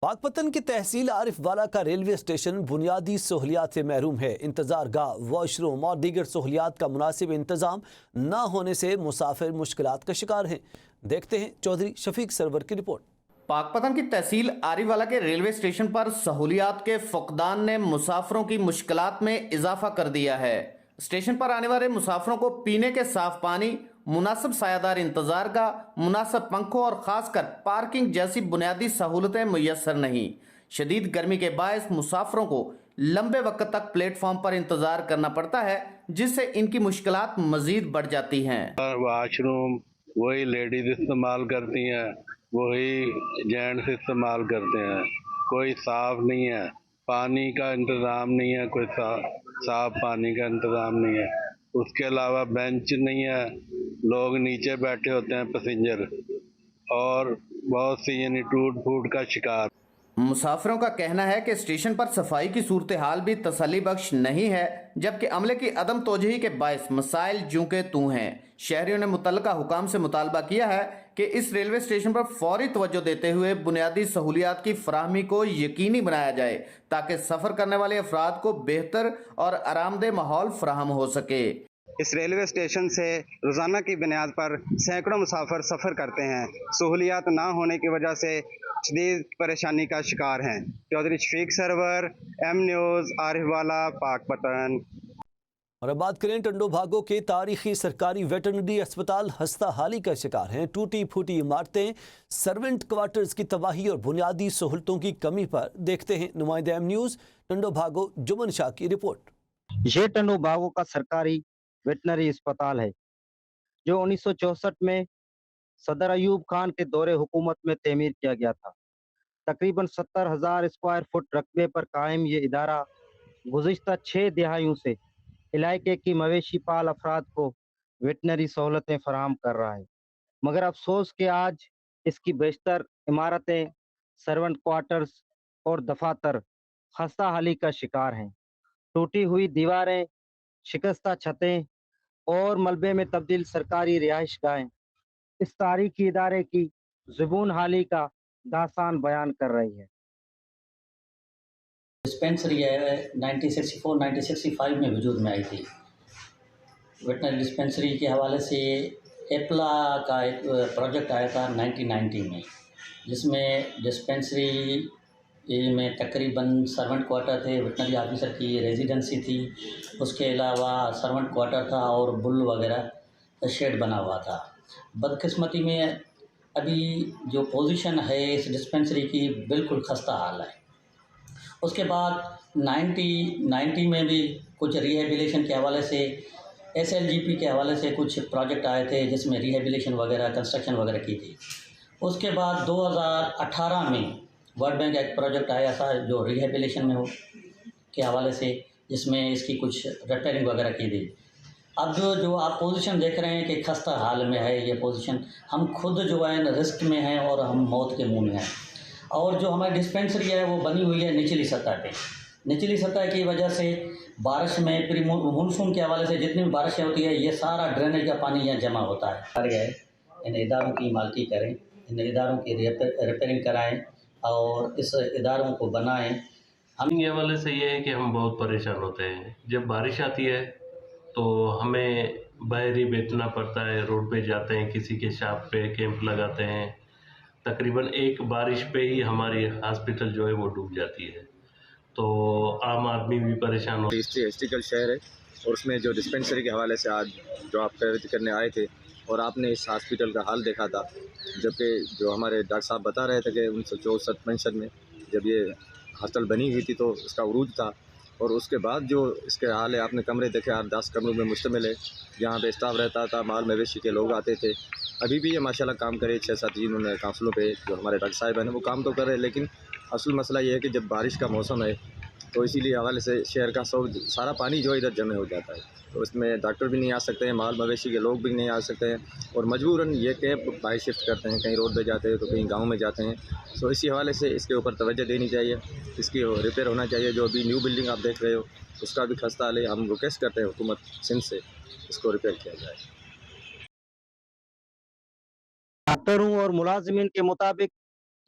पाकपतन की तहसील आरिफ वाला का रेलवे स्टेशन बुनियादी सहूलियात से महरूम है। इंतजार गाह, वॉशरूम और दीगर सहूलियात का मुनासिब इंतजाम न होने से मुसाफिर मुश्किलात का शिकार हैं। देखते हैं चौधरी शफीक सरवर की रिपोर्ट।
पाकपतन की तहसील आरिफवाला के रेलवे स्टेशन पर सहूलियात के फुकदान ने मुसाफिरों की मुश्किलात में इजाफा कर दिया है। स्टेशन पर आने वाले मुसाफिरों को पीने के साफ पानी, मुनासिब सायादार इंतजार का, मुनासिब पंखों और खासकर पार्किंग जैसी बुनियादी सहूलतें मुयस्सर नहीं। शदीद गर्मी के बायस मुसाफिरों को लंबे वक्त तक प्लेटफॉर्म पर इंतजार करना पड़ता है, जिससे इनकी मुश्किलात मजीद बढ़ जाती हैं।
वाशरूम वही लेडीज इस्तेमाल करती हैं, वही जेंट्स इस्तेमाल करते हैं, कोई साफ नहीं है, पानी का इंतज़ाम नहीं है, कोई साफ पानी का इंतज़ाम नहीं है। उसके अलावा बेंच नहीं है, लोग नीचे बैठे होते हैं पैसेंजर, और बहुत सी यानी टूट फूट का शिकार।
मुसाफिरों का कहना है कि स्टेशन पर सफाई की सूरत हाल भी तसल्ली बख्श नहीं है, जबकि अमले की अदम तोजही के बायस मसाइल जूं के तूं हैं। शहरियों ने मुतल्लिका हुकाम से मुतालबा किया है कि इस रेलवे स्टेशन पर फौरी तवज्जो देते हुए बुनियादी सहूलियात की फराहमी को यकीनी बनाया जाए, ताकि सफ़र करने वाले अफराद को बेहतर और आरामदेह माहौल फराहम हो सके।
इस रेलवे स्टेशन से रोज़ाना की बुनियाद पर सैकड़ों मुसाफिर सफ़र करते हैं। सहूलियात ना होने की वजह से शदीद परेशानी का शिकार हैं। Chaudhry Shafiq Sarwar, M news, Arifwala, Pakpattan.
और अब बात करें टंडो भागो के तारीखी सरकारी वेटरनरी अस्पताल हस्ता हाली का शिकार हैं। टूटी फूटी इमारतें, सर्वेंट क्वार्टर्स की तबाही और बुनियादी सहूलतों की कमी पर देखते हैं नुमाइंदे M न्यूज़ टंडो भागो जुमन शाह की रिपोर्ट।
ये टंडो भागो का सरकारी वेटनरी अस्पताल है जो 1964 में सदर अयूब खान के दौरे हुकूमत में तमीर किया गया था। तकरीबन 70,000 स्क्वायर फुट रकबे पर कायम ये इदारा गुज़िश्ता 6 दिहाइयों से इलाके की मवेशी पाल अफराद को वेटनरी सहूलतें फराहम कर रहा है, मगर अफसोस कि आज इसकी बेशतर इमारतें, सर्वेंट क्वार्टर्स और दफातर खस्ता हाली का शिकार हैं। टूटी हुई दीवारें, शिकस्ता छतें और मलबे में तब्दील सरकारी रिहाइश गाहें इस तारीखी इदारे की ज़ुबून हाली का दास्तान बयान कर रही है।
डिस्पेंसरी है 1964-1965 में वजूद में आई थी। वेटनरी डिस्पेंसरी के हवाले से एप्ला का एक प्रोजेक्ट आया था 1990 में, जिसमें डिस्पेंसरी में तकरीबन सर्वेंट क्वार्टर थे, वेटनरी ऑफिसर की रेजिडेंसी थी, उसके अलावा सर्वेंट क्वार्टर था और बुल वगैरह शेड बना हुआ था। बदकिस्मती में अभी जो पोजीशन है इस डिस्पेंसरी की बिल्कुल खस्ता हाल है। उसके बाद 90 में भी कुछ रिहेबिलिटेशन के हवाले से SLGP के हवाले से कुछ प्रोजेक्ट आए थे, जिसमें रिहेबिलिटेशन वगैरह कंस्ट्रक्शन वगैरह की थी। उसके बाद 2018 में वर्ल्ड बैंक एक प्रोजेक्ट आया था जो रिहेबिलिटेशन में हो के हवाले से, जिसमें इसकी कुछ रिपेयरिंग वगैरह की थी। अब जो आप पोजीशन देख रहे हैं कि खस्ता हाल में है ये पोजीशन, हम खुद जो है रिस्क में हैं और हम मौत के मुंह में हैं। और जो हमारी डिस्पेंसरी है वो बनी हुई है निचली सतह पे। निचली सतह की वजह से बारिश में प्री मानसून के हवाले से जितनी भी बारिशें होती है ये सारा ड्रेनेज का पानी यहाँ जमा होता है। इन इदारों की मालकी करें, इन इदारों की रिपेयरिंग कराएँ और इस इदारों को बनाएँ।
हम ये हवाले से ये है कि हम बहुत परेशान होते हैं। जब बारिश आती है तो हमें बाहर ही बेचना पड़ता है, रोड पे जाते हैं, किसी के शॉप पे कैंप लगाते हैं। तकरीबन एक बारिश पे ही हमारी हॉस्पिटल जो है वो डूब जाती है। तो आम आदमी भी परेशान हो।
हिस्ट्रिकल शहर है और उसमें जो डिस्पेंसरी के हवाले से आज जो आप विजिट करने आए थे और आपने इस हॉस्पिटल का हाल देखा था, जबकि जो हमारे डॉक्टर साहब बता रहे थे कि 1964 में जब ये हॉस्टल बनी हुई थी तो इसका उरूज था, और उसके बाद जो इसके हाल है, आपने कमरे देखे, 8-10 कमरों में मुश्तमिल है, जहाँ पे स्टाफ रहता था, माल मवेशी के लोग आते थे। अभी भी ये माशाल्लाह काम करे, 6-7 इन्होंने काउंसलों पे जो हमारे डॉक्टर साहब हैं वो काम तो कर रहे हैं, लेकिन असल मसला ये है कि जब बारिश का मौसम है तो इसीलिए हवाले से शहर का सारा पानी जो इधर जमे हो जाता है, तो इसमें डॉक्टर भी नहीं आ सकते हैं, माल मवेशी के लोग भी नहीं आ सकते हैं, और मजबूरन ये कैब बाई शिफ्ट करते हैं, कहीं रोड पे जाते हैं तो कहीं गांव में जाते हैं। तो इसी हवाले से इसके ऊपर तवज्जो देनी चाहिए, इसकी रिपेयर होना चाहिए। जो अभी न्यू बिल्डिंग आप देख रहे हो उसका भी खस्ता हाल है, हम रिक्वेस्ट करते हैं हुकूमत सिंध से इसको रिपेयर किया जाए।
डॉक्टरों और मुलाजिमीन के मुताबिक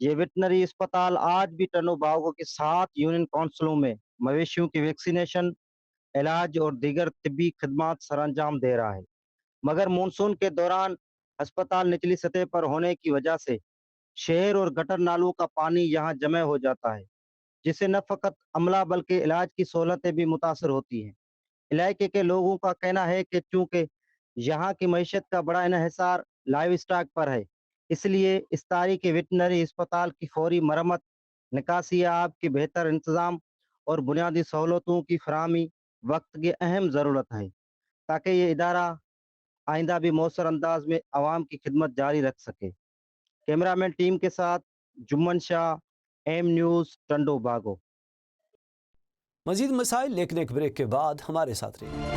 ये वेटनरी अस्पताल आज भी टर्नो बागों के 7 यूनियन काउंसिलों में मवेशियों की वैक्सीनेशन, इलाज और दीगर तिब्बी खदमात सरअंजाम दे रहा है, मगर मानसून के दौरान अस्पताल निचली सतह पर होने की वजह से शहर और गटर नालों का पानी यहाँ जमा हो जाता है, जिससे न फकत अमला बल्कि इलाज की सहूलतें भी मुतासर होती हैं। इलाके के लोगों का कहना है कि चूंकि यहाँ की मईशत का बड़ा इन्हिसार लाइव स्टॉक पर है, इसलिए इस तारीखी वेटनरी अस्पताल की फौरी मरम्मत, निकासी आब की बेहतर इंतजाम और बुनियादी सहूलतों की फराहमी वक्त की अहम ज़रूरत है, ताकि ये इदारा आइंदा भी मौसर अंदाज में आवाम की खिदमत जारी रख सके। कैमरामैन टीम के साथ जुम्मन शाह, एम न्यूज़, टंडो बागो।
मजीद मसाइल लेकिन एक ब्रेक के बाद हमारे साथ रहिए।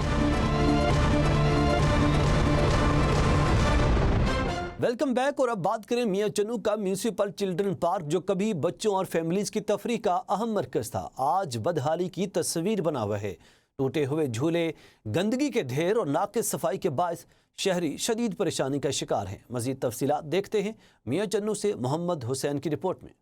Welcome back. और अब बात करें मियां चन्नू का म्यूनिसिपल चिल्ड्रन पार्क, जो कभी बच्चों और फैमिलीज की तफरीह का अहम मरकज था, आज बदहाली की तस्वीर बना हुआ है। टूटे हुए झूले, गंदगी के ढेर और नाक़िस सफाई के बायस शहरी शदीद परेशानी का शिकार हैं। मजीद तफसीलात देखते हैं मियां चन्नू से मोहम्मद हुसैन की रिपोर्ट में।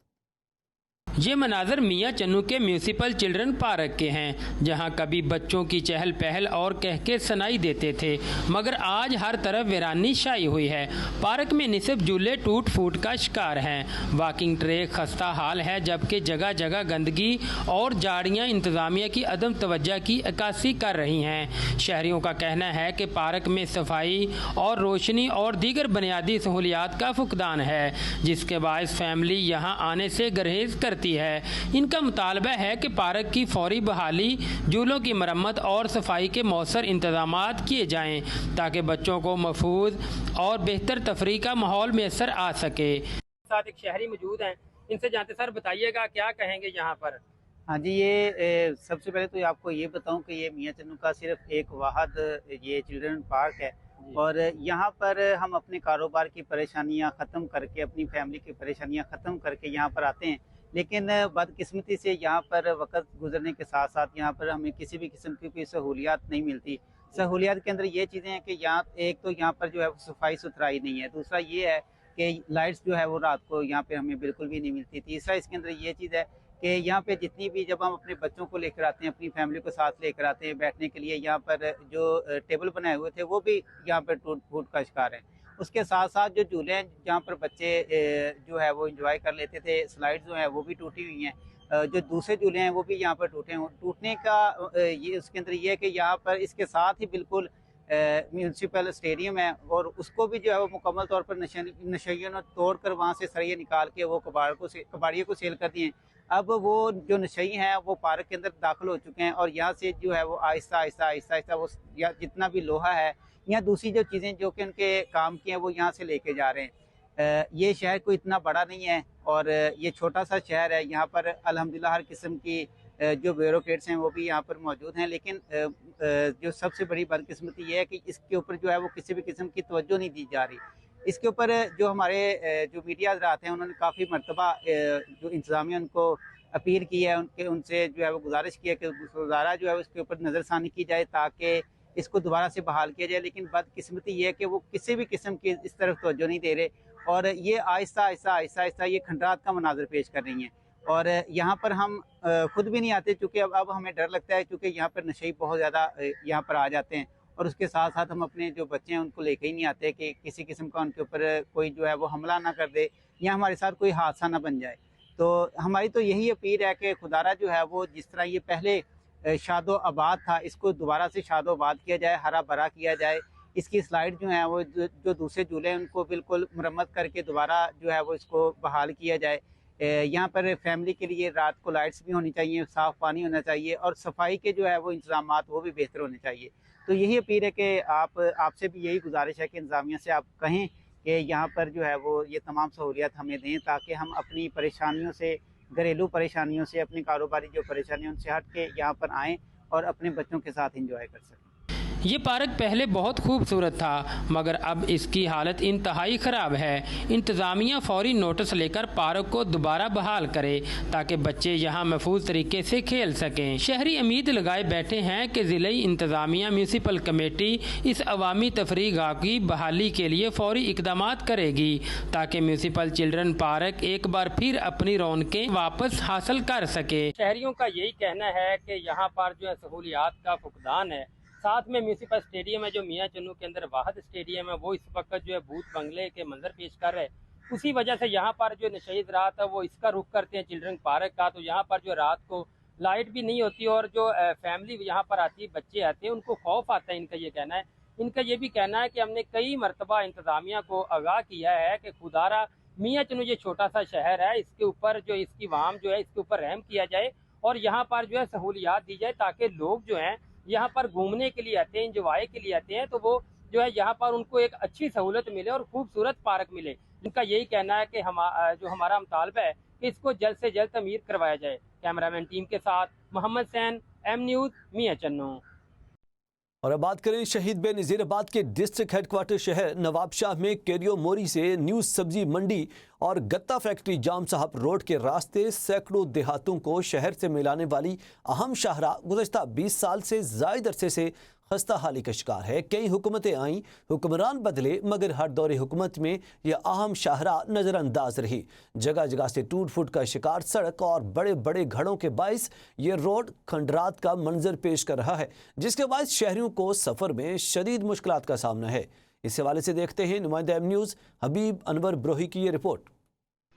ये मनाजर मियां चन्नू के म्यूनिसिपल चिल्ड्रन पार्क के हैं, जहां कभी बच्चों की चहल पहल और कहके सुनाई देते थे, मगर आज हर तरफ वीरानी छाई हुई है। पार्क में निसब झूले टूट फूट का शिकार हैं, वॉकिंग ट्रैक खस्ता हाल है, जबकि जगह जगह गंदगी और झाड़ियां इंतजामिया की अदम तवज्जो की अक्कासी कर रही हैं। शहरियों का कहना है कि पार्क में सफाई और रोशनी और दीगर बुनियादी सहूलियात का फुकदान है, जिसके बायस फैमिली यहाँ आने से गुरेज करती है। इनका मुतालबा है कि पार्क की फौरी बहाली, झूलों की मरम्मत और सफाई के मौसर इंतजामात किए जाएं, ताकि बच्चों को महफूज और बेहतर तफरीह का माहौल मैसर आ सके। साथ एक शहरी मौजूद हैं, इनसे जानते सर बताइएगा क्या कहेंगे यहाँ पर।
हाँ जी, ये सबसे पहले तो आपको ये बताऊं कि ये मियां चन्नू का सिर्फ एक वाहद ये चिल्ड्रन पार्क है, और यहाँ पर हम अपने कारोबार की परेशानियाँ ख़त्म करके, अपनी फैमिली की परेशानियाँ ख़त्म करके यहाँ पर आते हैं। लेकिन बदकिस्मती से यहाँ पर वक्त गुजरने के साथ साथ यहाँ पर हमें किसी भी किस्म की कोई सहूलियात नहीं मिलती। सहूलियात के अंदर ये चीज़ें हैं कि यहाँ एक तो यहाँ पर जो है सफाई सुथराई नहीं है, दूसरा ये है कि लाइट्स जो है वो रात को यहाँ पे हमें बिल्कुल भी नहीं मिलती। तीसरा इसके अंदर ये चीज़ है कि यहाँ पे जितनी भी, जब हम अपने बच्चों को लेकर आते हैं, अपनी फैमिली को साथ लेकर आते हैं बैठने के लिए, यहाँ पर जो टेबल बनाए हुए थे वो भी यहाँ पर टूट फूट का शिकार है। उसके साथ साथ जो झूले हैं जहाँ पर बच्चे जो है वो एंजॉय कर लेते थे, स्लाइड्स जो है वो भी टूटी हुई हैं, जो दूसरे झूले हैं वो भी यहाँ पर टूटे हैं। टूटने का ये उसके अंदर ये है कि यहाँ पर इसके साथ ही बिल्कुल म्यूनसिपल स्टेडियम है, और उसको भी जो है वो मुकम्मल तौर पर नशइयों ने तोड़ कर वहाँ से सरिये निकाल के वो कबाड़ियों को सेल कर दिए हैं। अब वो जो नशई हैं वो पार्क के अंदर दाखिल हो चुके हैं, और यहाँ से जो है वो आहिस्ता आहिस्ता वो या जितना भी लोहा है या दूसरी जो चीज़ें जो कि उनके काम की हैं वो यहाँ से लेके जा रहे हैं। ये शहर कोई इतना बड़ा नहीं है, और ये छोटा सा शहर है। यहाँ पर अल्हम्दुलिल्लाह हर किस्म की जो ब्यूरोक्रेट्स हैं वो भी यहाँ पर मौजूद हैं, लेकिन जो सबसे बड़ी बदकिस्मती ये है कि इसके ऊपर जो है वो किसी भी किस्म की तवज्जो नहीं दी जा रही। इसके ऊपर जो हमारे जो मीडिया हज़रात हैं उन्होंने काफ़ी मरतबा जो इंतज़ामिया उनको अपील की है, उनसे जो है वो गुजारिश की है कि गुजारा जो है उसके ऊपर नज़रसानी की जाए ताकि इसको दोबारा से बहाल किया जाए। लेकिन बदकिस्मती ये है कि वो किसी भी किस्म की इस तरफ तवज्जो नहीं दे रहे, और ये आहिस्ता आहिस्ता ये खंडरात का मनाजर पेश कर रही हैं। और यहाँ पर हम खुद भी नहीं आते, चूँकि अब हमें डर लगता है, क्योंकि यहाँ पर नशे बहुत ज़्यादा यहाँ पर आ जाते हैं, और उसके साथ साथ हम अपने जो बच्चे हैं उनको लेके ही नहीं आते कि किसी किस्म का उनके ऊपर कोई जो है वो हमला ना कर दे या हमारे साथ कोई हादसा ना बन जाए। تو ہماری تو یہی اپیل ہے کہ خدارہ جو ہے وہ جس طرح یہ پہلے شاد و آباد تھا، اس کو دوبارہ سے شاد و آباد کیا جائے، ہرا بھرا کیا جائے، اس کی سلائڈ جو ہیں وہ جو دوسرے جھولے ہیں ان کو بالکل مرمت کر کے دوبارہ جو ہے وہ اس کو بحال کیا جائے۔ یہاں پر فیملی کے لیے رات کو لائٹس بھی ہونی چاہیے، صاف پانی ہونا چاہیے، اور صفائی کے جو ہے وہ انتظامات وہ بھی بہتر ہونے چاہیے۔ تو یہی اپیل ہے کہ آپ سے بھی یہی گزارش ہے کہ انتظامیہ سے آپ کہیں کہ یہاں پر جو ہے وہ یہ تمام سہولیات ہمیں دیں، تاکہ ہم اپنی پریشانیوں سے، گھریلو پریشانیوں سے، اپنی کاروباری جو پریشانیوں ان سے ہٹ کے یہاں پر آئیں اور اپنے بچوں کے ساتھ انجوائے کر سکیں۔
یہ پارک پہلے بہت خوبصورت تھا، مگر اب اس کی حالت انتہائی خراب ہے۔ انتظامیہ فوری نوٹس لے کر پارک کو دوبارہ بحال کرے تاکہ بچے یہاں محفوظ طریقے سے کھیل سکیں۔ شہری امید لگائے بیٹھے ہیں کہ ضلعی انتظامیہ میونسپل کمیٹی اس عوامی تفریح گاہ کی بحالی کے لیے فوری اقدامات کرے گی تاکہ میونسپل چلڈرن پارک ایک بار پھر اپنی رونقیں واپس حاصل کر سکے۔ شہریوں کا یہی کہنا ہے کہ یہاں پر جو ہے سہولیات کا فقدان ہے۔ ساتھ میں میونسپل اسٹیڈیم ہے جو میاں چنو کے اندر واحد اسٹیڈیم ہے، وہ اس وقت جو ہے بھوت بنگلے کے منظر پیش کر رہے، اسی وجہ سے یہاں پر جو نشید رات ہے وہ اس کا رخ کرتے ہیں چلڈرن پارک کا۔ تو یہاں پر جو رات کو لائٹ بھی نہیں ہوتی اور جو فیملی یہاں پر آتی ہے، بچے آتے ہیں، ان کو خوف آتا ہے۔ ان کا یہ کہنا ہے، ان کا یہ بھی کہنا ہے کہ ہم نے کئی مرتبہ انتظامیہ کو آگاہ کیا ہے کہ خدارہ میاں چنو یہ چھوٹا سا شہر ہے، اس کے اوپر جو اس کی عوام جو ہے اس کے اوپر رحم کیا جائے اور یہاں پر جو ہے سہولیات دی جائے تاکہ لوگ جو ہیں یہاں پر گھومنے کے لیے آتے ہیں، انجوائے کے لیے آتے ہیں، تو وہ جو ہے یہاں پر ان کو ایک اچھی سہولت ملے اور خوبصورت پارک ملے۔ ان کا یہی کہنا ہے کہ جو ہمارا مطالبہ ہے کہ اس کو جلد سے جلد تعمیر کروایا جائے۔ کیمرامین ٹیم کے ساتھ محمد سین، ایم نیوز، میاں چنو۔
اور اب بات کریں شہید بے نظیر آباد کے ڈسٹرکٹ ہیڈ کوارٹر شہر نواب شاہ میں کیریو موری سے نیو سبزی منڈی اور گتا فیکٹری جام صاحب روڈ کے راستے سینکڑوں دیہاتوں کو شہر سے ملانے والی اہم شاہراہ گزشتہ 20 سال سے زائد عرصے سے خستہ حالی کا شکار ہے۔ کئی حکومتیں آئیں، حکمران بدلے، مگر ہر دور حکومت میں یہ اہم شاہراہ نظر انداز رہی۔ جگہ جگہ سے ٹوٹ پھوٹ کا شکار سڑک اور بڑے بڑے گھڑوں کے باعث یہ روڈ کھنڈرات کا منظر پیش کر رہا ہے، جس کے باعث شہریوں کو سفر میں شدید مشکلات کا سامنا ہے۔ اس حوالے سے دیکھتے ہیں نمائندہ ایم نیوز حبیب انور بروہی کی یہ رپورٹ۔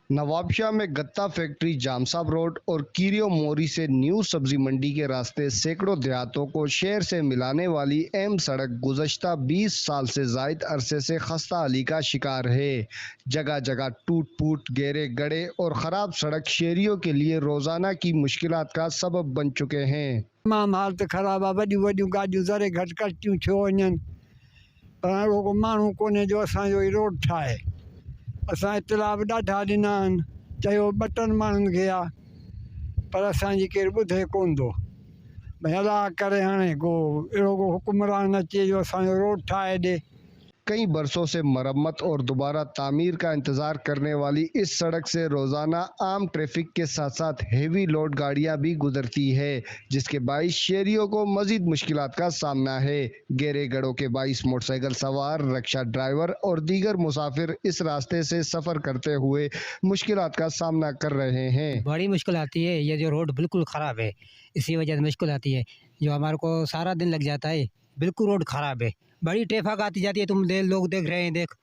نواب شاہ میں گتا فیکٹری جام صاحب روڈ اور کیریو موری سے نیو سبزی منڈی کے راستے سینکڑوں دیہاتوں کو شہر سے ملانے والی اہم سڑک گزشتہ 20 سال سے زائد عرصے سے خستہ حالی کا شکار ہے۔ جگہ جگہ ٹوٹ پھوٹ، گہرے گڑھے اور خراب سڑک شہریوں کے لیے روزانہ کی مشکلات کا سبب بن چکے ہیں۔
تمام حالت خراب ہے، وڈیوں وڈیوں گاڑیوں زرے گھٹ کٹیوں چھو ونجن، پر اهڙو کو ماण्هو कोन्हे जो असांजो ई रोड ठाहे۔ असां इतला बि ॾाढा ॾिना आहिनि, चयो 2 टन माण्हुनि खे आहे, पर असांजी केरु ॿुधे कोन थो। भई अलाह करे हाणे को अहिड़ो को हुकुमरान अचे जो असांजो रोड ठाहे ॾे।
कई बरसों से मरम्मत और दोबारा तामीर का इंतजार करने वाली इस सड़क से रोजाना आम ट्रैफिक के साथ साथ हेवी लोड गाड़ियां भी गुजरती है, जिसके बाइस शहरियों को मजीद मुश्किलात का सामना है। गहरे गड़ों के बाइस मोटरसाइकिल सवार, रिक्शा ड्राइवर और दीगर मुसाफिर इस रास्ते से सफर करते हुए मुश्किलात का सामना कर रहे हैं।
बड़ी मुश्किल आती है, ये जो रोड बिल्कुल ख़राब है, इसी वजह से मुश्किल आती है, जो हमारे को सारा दिन लग जाता है। बिल्कुल रोड ख़राब है, बड़ी ट्रैफिक आती जाती है, तुम लोग देख रहे हैं, देख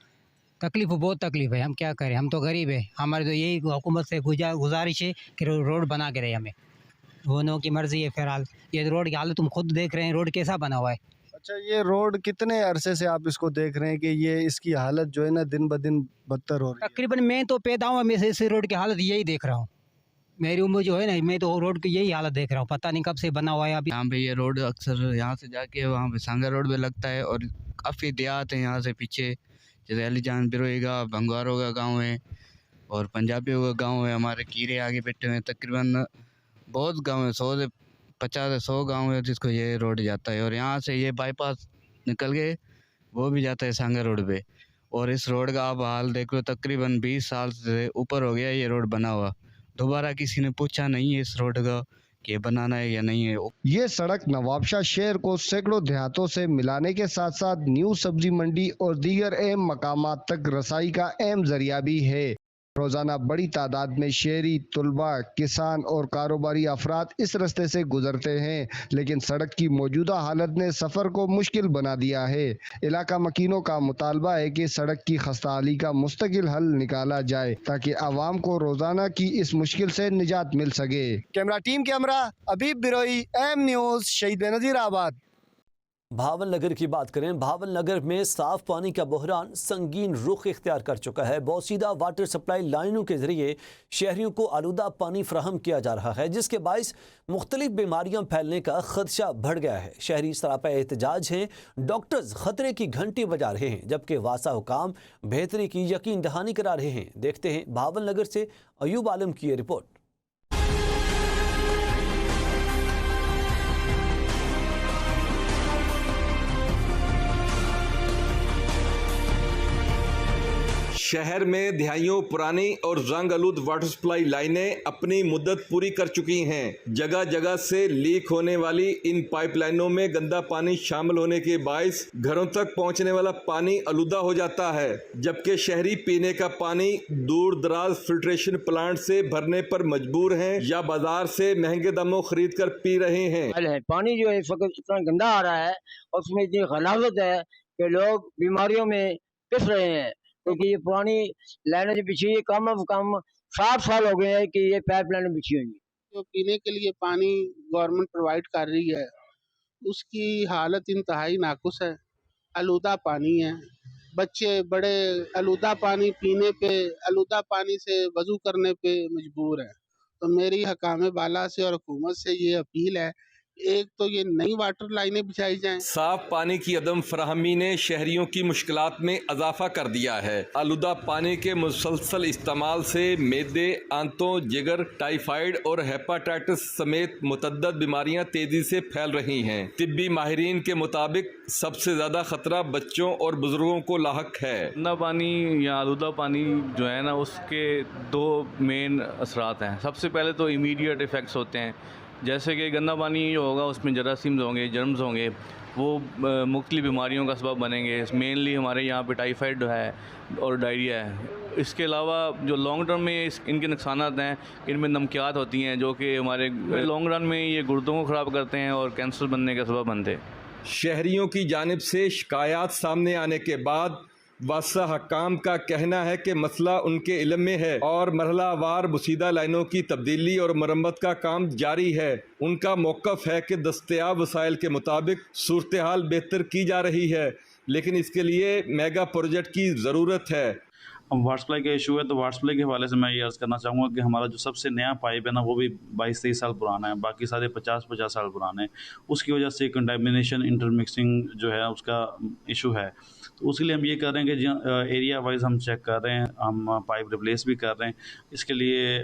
तकलीफ, बहुत तकलीफ है। हम क्या करें, हम तो गरीब है। हमारे तो यही हुकूमत से गुजारिश है कि रोड बना के रहे हमें, दोनों की मर्जी है। फिलहाल ये रोड की हालत तुम खुद देख रहे हैं, रोड कैसा बना हुआ है।
अच्छा, ये रोड कितने अरसे से आप इसको देख रहे हैं कि ये इसकी हालत जो है ना दिन ब दिन बदतर हो रही है?
तकरीबन मैं तो पैदा हुआ, मैं इस रोड की हालत यही देख रहा हूँ। मेरी उम्र जो है ना, मैं तो रोड की यही हालत देख रहा हूँ, पता नहीं कब से बना हुआ है। अभी
यहाँ पे ये रोड अक्सर यहाँ से जाके वहाँ पे सांगा रोड पे लगता है और काफ़ी देहात है यहाँ से पीछे, जैसे अलीजान बिरोई का, भंगारों का गांव है और पंजाबियों का गांव है। हमारे कीरे आगे बैठे हुए हैं, तकरीबन बहुत गांव है, 100 से 50 100 गांव है जिसको ये रोड जाता है। और यहाँ से ये बाईपास निकल के वो भी जाता है सांगा रोड पे। और इस रोड का आप हाल देख लो, तकरीबन 20 साल से ऊपर हो गया ये रोड बना हुआ। दोबारा किसी ने पूछा नहीं है इस रोड का कि ये बनाना है या नहीं है।
ये सड़क नवाबशाह शहर को सैकड़ों देहातों से मिलाने के साथ साथ न्यू सब्जी मंडी और दीगर अहम मकामात तक रसाई का अहम जरिया भी है। रोजाना बड़ी तादाद में शहरी, तलबा, किसान और कारोबारी अफराद इस रास्ते से गुजरते हैं, लेकिन सड़क की मौजूदा हालत ने सफर को मुश्किल बना दिया है। इलाका मकीनों का मुतालबा है कि सड़क की खस्ताहाली का मुस्तकिल हल निकाला जाए ताकि आवाम को रोजाना की इस मुश्किल से निजात मिल सके।
कैमरा टीम कैमरा अबीब बिरोई, एम न्यूज़, शहीद बेनज़ीराबाद।
भावल नगर की बात करें। भावल नगर में साफ पानी का बहरान संगीन रुख इख्तियार कर चुका है। बोसीदा वाटर सप्लाई लाइनों के जरिए शहरियों को आलूदा पानी फराहम किया जा रहा है, जिसके बाइस मुख्तलिफ बीमारियां फैलने का खदशा बढ़ गया है। शहरी सरापा एहतजाज हैं, डॉक्टर्स खतरे की घंटी बजा रहे हैं, जबकि वासा हुकाम बेहतरी की यकीन दहानी करा रहे हैं। देखते हैं भावल नगर से अयूब आलम की ये रिपोर्ट।
शहर में दहाइयों पुरानी और रंग आलूद वाटर सप्लाई लाइनें अपनी मुद्दत पूरी कर चुकी हैं। जगह जगह से लीक होने वाली इन पाइपलाइनों में गंदा पानी शामिल होने के बायस घरों तक पहुंचने वाला पानी आलूदा हो जाता है, जबकि शहरी पीने का पानी दूर दराज फिल्ट्रेशन प्लांट से भरने पर मजबूर हैं या बाजार से महंगे दामों खरीद कर पी रहे हैं।
पानी जो है इस वक्त इतना गंदा आ रहा है और उसमें इतनी गलावत है कि लोग बीमारियों में पिस रहे हैं, क्योंकि ये पुरानी लाइनें जो बिछी हुई कम अव कम 60 साल हो गए हैं कि ये पाइप लाइनें बिछी हुई।
जो पीने के लिए पानी गवर्नमेंट प्रोवाइड कर रही है उसकी हालत इंतहाई नाकुस है। आलूदा पानी है, बच्चे बड़े आलूदा पानी पीने पे, आलूदा पानी से वजू करने पे मजबूर है। तो मेरी हकाम बाला से और हुकूमत से ये अपील है, एक तो ये नई वाटर लाइनें बिछाई जाएं।
साफ पानी की अदम फराहमी ने शहरियों की मुश्किलात में इजाफा कर दिया है। आलूदा पानी के मुसलसल इस्तेमाल से मेदे, आंतों, जिगर, टाइफाइड और हेपाटाइटिस समेत मुतअद्दिद बीमारियां तेजी से फैल रही हैं। तिब्बी माहिरीन के मुताबिक सबसे ज्यादा खतरा बच्चों और बुजुर्गों को लाहक है।
गंदा पानी या आलूदा पानी जो है ना, उसके दो मेन असरात हैं। सबसे पहले तो इमीडिएट इफ़ेक्ट्स होते हैं, जैसे कि गंदा पानी जो होगा उसमें जरासीम्स होंगे, जर्म्स होंगे, वो मुख्तलिफ बीमारियों का सबब बनेंगे। मेनली हमारे यहाँ पे टाइफाइड है और डायरिया है। इसके अलावा जो लॉन्ग टर्म में इनके नुकसानात हैं, इनमें नमकियात होती हैं जो कि हमारे लॉन्ग रन में ये गुर्दों को ख़राब करते हैं और कैंसर बनने का सबब बनते हैं।
शहरियों की जानिब से शिकायत सामने आने के बाद वासा हकाम का कहना है कि मसला उनके इल्म में है और मरहलावार बुसीदा लाइनों की तब्दीली और मरम्मत का काम जारी है। उनका मौक़िफ़ है कि दस्तयाब वसाइल के मुताबिक सूरत हाल बेहतर की जा रही है, लेकिन इसके लिए मेगा प्रोजेक्ट की ज़रूरत है।
वाटर सप्लाई का इशू है, तो वाटर सप्लाई के हवाले से मैं ये अर्ज़ करना चाहूँगा कि हमारा जो सबसे नया पाइप है ना, वो भी 22-23 साल पुराना है, बाकी सारे 50-50 साल पुराने हैं। उसकी वजह से कंटामिनेशन, इंटरमिक्सिंग जो है उसका इशू है। तो उसके लिए हम ये कर रहे हैं कि एरिया वाइज हम चेक कर रहे हैं, हम पाइप रिप्लेस भी कर रहे हैं। इसके लिए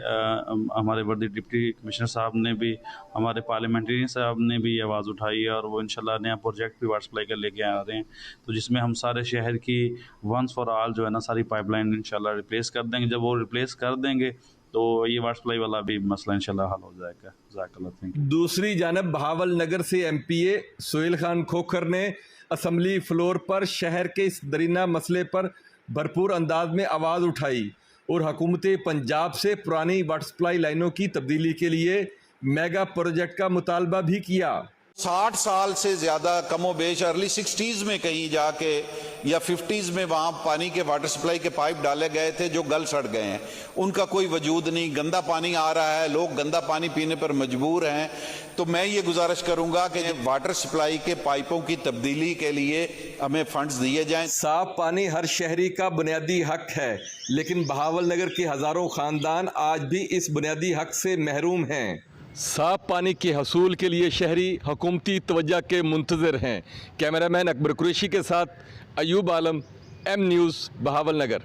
हमारे वर्दी डिप्टी कमिश्नर साहब ने भी, हमारे पार्लियामेंट्री साहब ने भी आवाज़ उठाई है और वो इंशाल्लाह नया प्रोजेक्ट भी वाटर सप्लाई का लेके आ रहे हैं, तो जिसमें हम सारे शहर की वंस फॉर ऑल जो है ना सारी पाइपलाइन इंशाल्लाह रिप्लेस कर देंगे। जब वो रिप्लेस कर देंगे तो ये वाटर सप्लाई वाला भी मसला इंशाल्लाह हल हो जाएगा।
दूसरी जानब भावल नगर से MPA सोहेल खान खोखर ने असम्बली फ्लोर पर शहर के इस दरीना मसले पर भरपूर अंदाज में आवाज़ उठाई और हुकूमत पंजाब से पुरानी वाटर सप्लाई लाइनों की तब्दीली के लिए मेगा प्रोजेक्ट का मुतालबा भी किया।
60 साल से ज़्यादा कमो बेश अर्ली 60s में कहीं जाके या 50s में वहाँ पानी के वाटर सप्लाई के पाइप डाले गए थे जो गल सड़ गए हैं, उनका कोई वजूद नहीं। गंदा पानी आ रहा है, लोग गंदा पानी पीने पर मजबूर हैं। तो मैं ये गुजारिश करूँगा कि वाटर सप्लाई के पाइपों की तब्दीली के लिए हमें फंड्स दिए जाएं।
साफ पानी हर शहरी का बुनियादी हक है, लेकिन बहावल नगर के हज़ारों ख़ानदान आज भी इस बुनियादी हक से महरूम हैं। साफ पानी के हसूल के लिए शहरी हुकूमती तवज्जो के मुंतज़िर हैं। कैमरामैन अकबर कुरैशी के साथ अयूब आलम, M न्यूज़, बहावल नगर।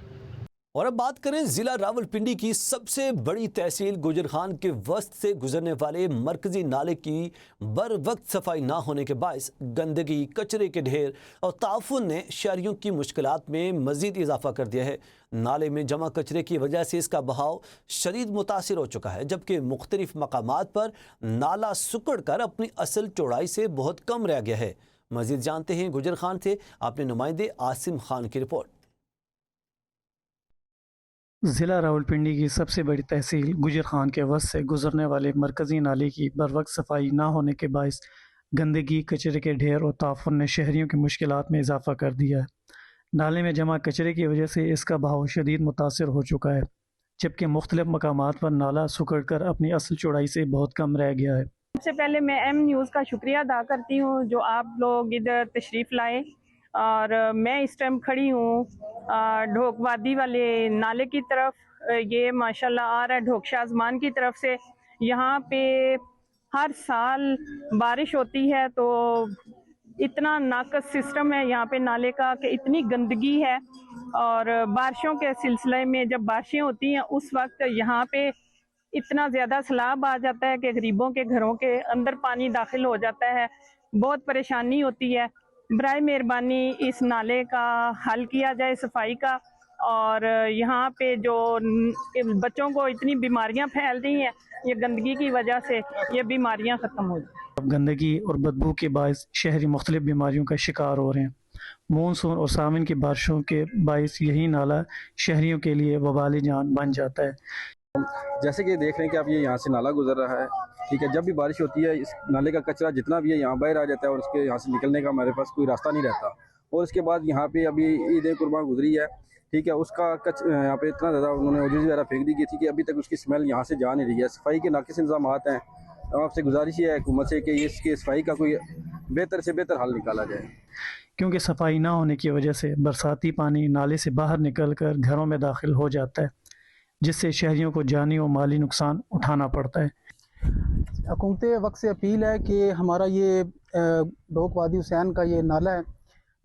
और अब बात करें ज़िला रावलपिंडी की सबसे बड़ी तहसील गुजर खान के वस्त से गुजरने वाले मरकजी नाले की बर वक्त सफाई ना होने के बायस गंदगी, कचरे के ढेर और ताफुन ने शहरियों की मुश्किलात में मज़ीद इजाफा कर दिया है। नाले में जमा कचरे की वजह से इसका बहाव शदीद मुतासिर हो चुका है, जबकि मुख्तलिफ मकामात पर नाला सुकड़ कर अपनी असल चौड़ाई से बहुत कम रह गया है। मज़ीद जानते हैं गुजर खान से अपने नुमाइंदे आसिम खान की रिपोर्ट।
ضلع راولپنڈی کی سب سے بڑی تحصیل گجر خان کے وسط سے گزرنے والے مرکزی نالے کی بروقت صفائی نہ ہونے کے باعث گندگی، کچرے کے ڈھیر اور تعفن نے شہریوں کی مشکلات میں اضافہ کر دیا ہے۔ نالے میں جمع کچرے کی وجہ سے اس کا بہاؤ شدید متاثر ہو چکا ہے، جبکہ مختلف مقامات پر نالہ سکڑ کر اپنی اصل چوڑائی سے بہت کم رہ گیا ہے۔
سب سے پہلے میں ایم نیوز کا شکریہ ادا کرتی ہوں جو آپ لوگ ادھر تشریف لائے، اور میں اس ٹائم کھڑی ہوں ڈھوک وادی والے نالے کی طرف۔ یہ ماشاءاللہ آ رہا ہے ڈھوک شازمان کی طرف سے۔ یہاں پہ ہر سال بارش ہوتی ہے تو اتنا ناقص سسٹم ہے یہاں پہ نالے کا کہ اتنی گندگی ہے، اور بارشوں کے سلسلے میں جب بارشیں ہوتی ہیں اس وقت یہاں پہ اتنا زیادہ سیلاب آ جاتا ہے کہ غریبوں کے گھروں کے اندر پانی داخل ہو جاتا ہے، بہت پریشانی ہوتی ہے۔ برائے مہربانی اس نالے کا حل کیا جائے، صفائی کا، اور یہاں پہ جو بچوں کو اتنی بیماریاں پھیل رہی ہیں یہ گندگی کی وجہ سے، یہ بیماریاں ختم ہو جائیں۔
اب گندگی اور بدبو کے باعث شہری مختلف بیماریوں کا شکار ہو رہے ہیں۔ مونسون اور ساون کی بارشوں کے باعث یہی نالہ شہریوں کے لیے وبال جان بن جاتا ہے۔
جیسے کہ دیکھ رہے ہیں کہ اب یہ یہاں سے نالا گزر رہا ہے، ٹھیک ہے، جب بھی بارش ہوتی ہے اس نالے کا کچرا جتنا بھی ہے یہاں باہر آ جاتا ہے، اور اس کے یہاں سے نکلنے کا ہمارے پاس کوئی راستہ نہیں رہتا۔ اور اس کے بعد یہاں پہ ابھی عید قربان گزری ہے، ٹھیک ہے، اس کا یہاں پہ اتنا زیادہ انہوں نے اوجوز وغیرہ پھینک دی گئی تھی کہ ابھی تک اس کی اسمیل یہاں سے جا نہیں رہی ہے۔ صفائی کے ناقص انتظامات ہیں، آپ سے گزارش یہ ہے حکومت سے کہ اس کی صفائی کا کوئی بہتر سے بہتر حل نکالا جائے،
کیونکہ صفائی نہ ہونے کی وجہ سے برساتی پانی نالے سے باہر نکل کر گھروں میں داخل ہو جاتا ہے، جس سے شہریوں کو جانی و مالی نقصان اٹھانا پڑتا ہے۔
حکومت وقت سے اپیل ہے کہ ہمارا یہ ڈھوک وادی حسین کا یہ نالہ ہے،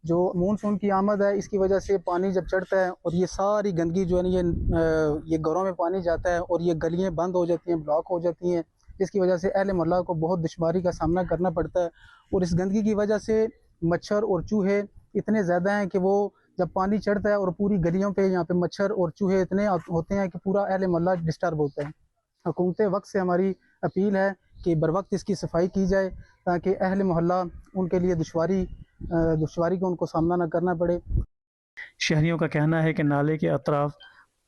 جو مونسون کی آمد ہے اس کی وجہ سے پانی جب چڑھتا ہے اور یہ ساری گندگی جو ہے نا یہ گھروں میں پانی جاتا ہے اور یہ گلیاں بند ہو جاتی ہیں، بلاک ہو جاتی ہیں، جس کی وجہ سے اہل محلہ کو بہت دشواری کا سامنا کرنا پڑتا ہے۔ اور اس گندگی کی وجہ سے مچھر اور چوہے اتنے زیادہ ہیں کہ وہ جب پانی چڑھتا ہے اور پوری گلیوں پہ یہاں پہ مچھر اور چوہے اتنے ہوتے ہیں کہ پورا اہل محلہ ڈسٹرب ہوتا ہے۔ حکومت وقت سے ہماری اپیل ہے کہ بروقت اس کی صفائی کی جائے تاکہ اہل محلہ ان کے لیے دشواری کو ان کو سامنا نہ کرنا پڑے۔
شہریوں کا کہنا ہے کہ نالے کے اطراف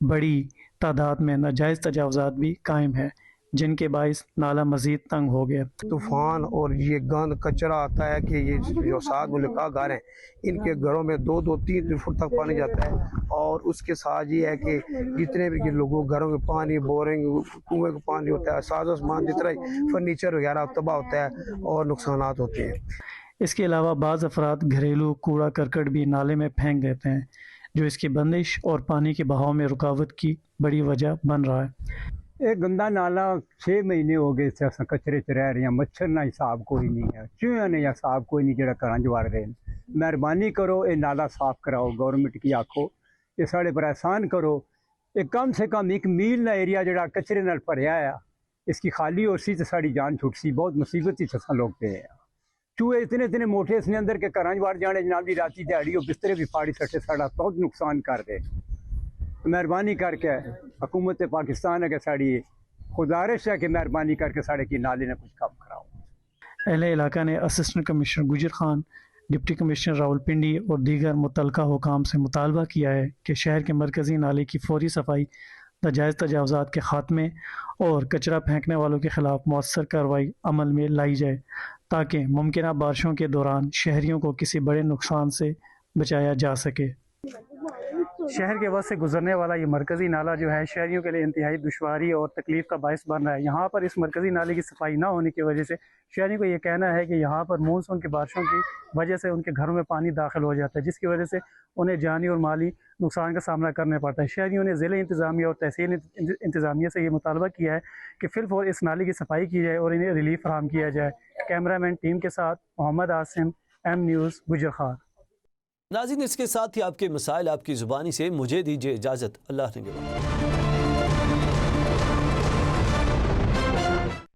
بڑی تعداد میں ناجائز تجاوزات بھی قائم ہیں، جن کے باعث نالہ مزید تنگ ہو گیا۔
طوفان اور یہ گند کچرا آتا ہے کہ یہ جو 7 ملکہ گھر ہیں ان کے گھروں میں 2-3 فٹ تک پانی جاتا ہے، اور اس کے ساتھ یہ ہے کہ جتنے بھی لوگوں گھروں میں پانی، بورنگ، کنویں کا پانی ہوتا ہے، ساز و سامان جتنا فرنیچر وغیرہ تباہ ہوتا ہے اور نقصانات ہوتے ہیں۔
اس کے علاوہ بعض افراد گھریلو کوڑا کرکٹ بھی نالے میں پھینک دیتے ہیں، جو اس کی بندش اور پانی کے بہاؤ میں رکاوٹ کی بڑی وجہ بن رہا ہے۔
یہ گندا نالا 6 مہینے ہو گئے سے اساں کچرے چ رہ رہے ہیں، مچھر نہ حساب کوئی نہیں ہے، چوہیاں نے حساب کوئی نہیں جڑا گھراں چ وڑ رہے ہیں۔ مہربانی کرو یہ نالا صاف کراؤ، گورنمنٹ کی آکھو یہ ساڑے پر احسان کرو، یہ کم سے کم 1 میل کا ایریا جڑا کچرے نال بھریا ہے اس کی خالی ہو سی تو ساری جان چھٹ سی، بہت مصیبت ہی اساں لوگ پہ ہے۔ چوہے اتنے موٹے اس نے اندر کے گھراں وڑ جانے، جناب دی راتی دیہڑی وہ بسترے بھی پھاڑی سٹے، ساڑا بہت نقصان کر دے۔ مہربانی کر کے حکومت پاکستان ہے کہ ساڑی گزارش ہے کہ مہربانی کر کے ساڑے کی نالے نے کچھ کم کراؤ۔
اہل علاقہ نے اسسٹنٹ کمشنر گجر خان، ڈپٹی کمشنر راولپنڈی اور دیگر متعلقہ حکام سے مطالبہ کیا ہے کہ شہر کے مرکزی نالے کی فوری صفائی، ناجائز تجاوزات کے خاتمے اور کچرا پھینکنے والوں کے خلاف مؤثر کارروائی عمل میں لائی جائے تاکہ ممکنہ بارشوں کے دوران شہریوں کو کسی بڑے نقصان سے بچایا جا سکے۔ شہر کے وسط سے گزرنے والا یہ مرکزی نالہ جو ہے شہریوں کے لیے انتہائی دشواری اور تکلیف کا باعث بن رہا ہے۔ یہاں پر اس مرکزی نالے کی صفائی نہ ہونے کی وجہ سے شہریوں کو یہ کہنا ہے کہ یہاں پر مونسون کی بارشوں کی وجہ سے ان کے گھروں میں پانی داخل ہو جاتا ہے، جس کی وجہ سے انہیں جانی اور مالی نقصان کا سامنا کرنا پڑتا ہے۔ شہریوں نے ضلع انتظامیہ اور تحصیل انتظامیہ سے یہ مطالبہ کیا ہے کہ فی الفور اس نالے کی صفائی کی جائے اور انہیں ریلیف فراہم کیا جائے۔ کیمرہ مین ٹیم کے ساتھ محمد عاصم، ایم نیوز، گجر خان۔
ناظرین، اس کے ساتھ ہی آپ کے مسائل آپ کی زبانی سے مجھے دیجیے اجازت۔ اللہ نگہبان۔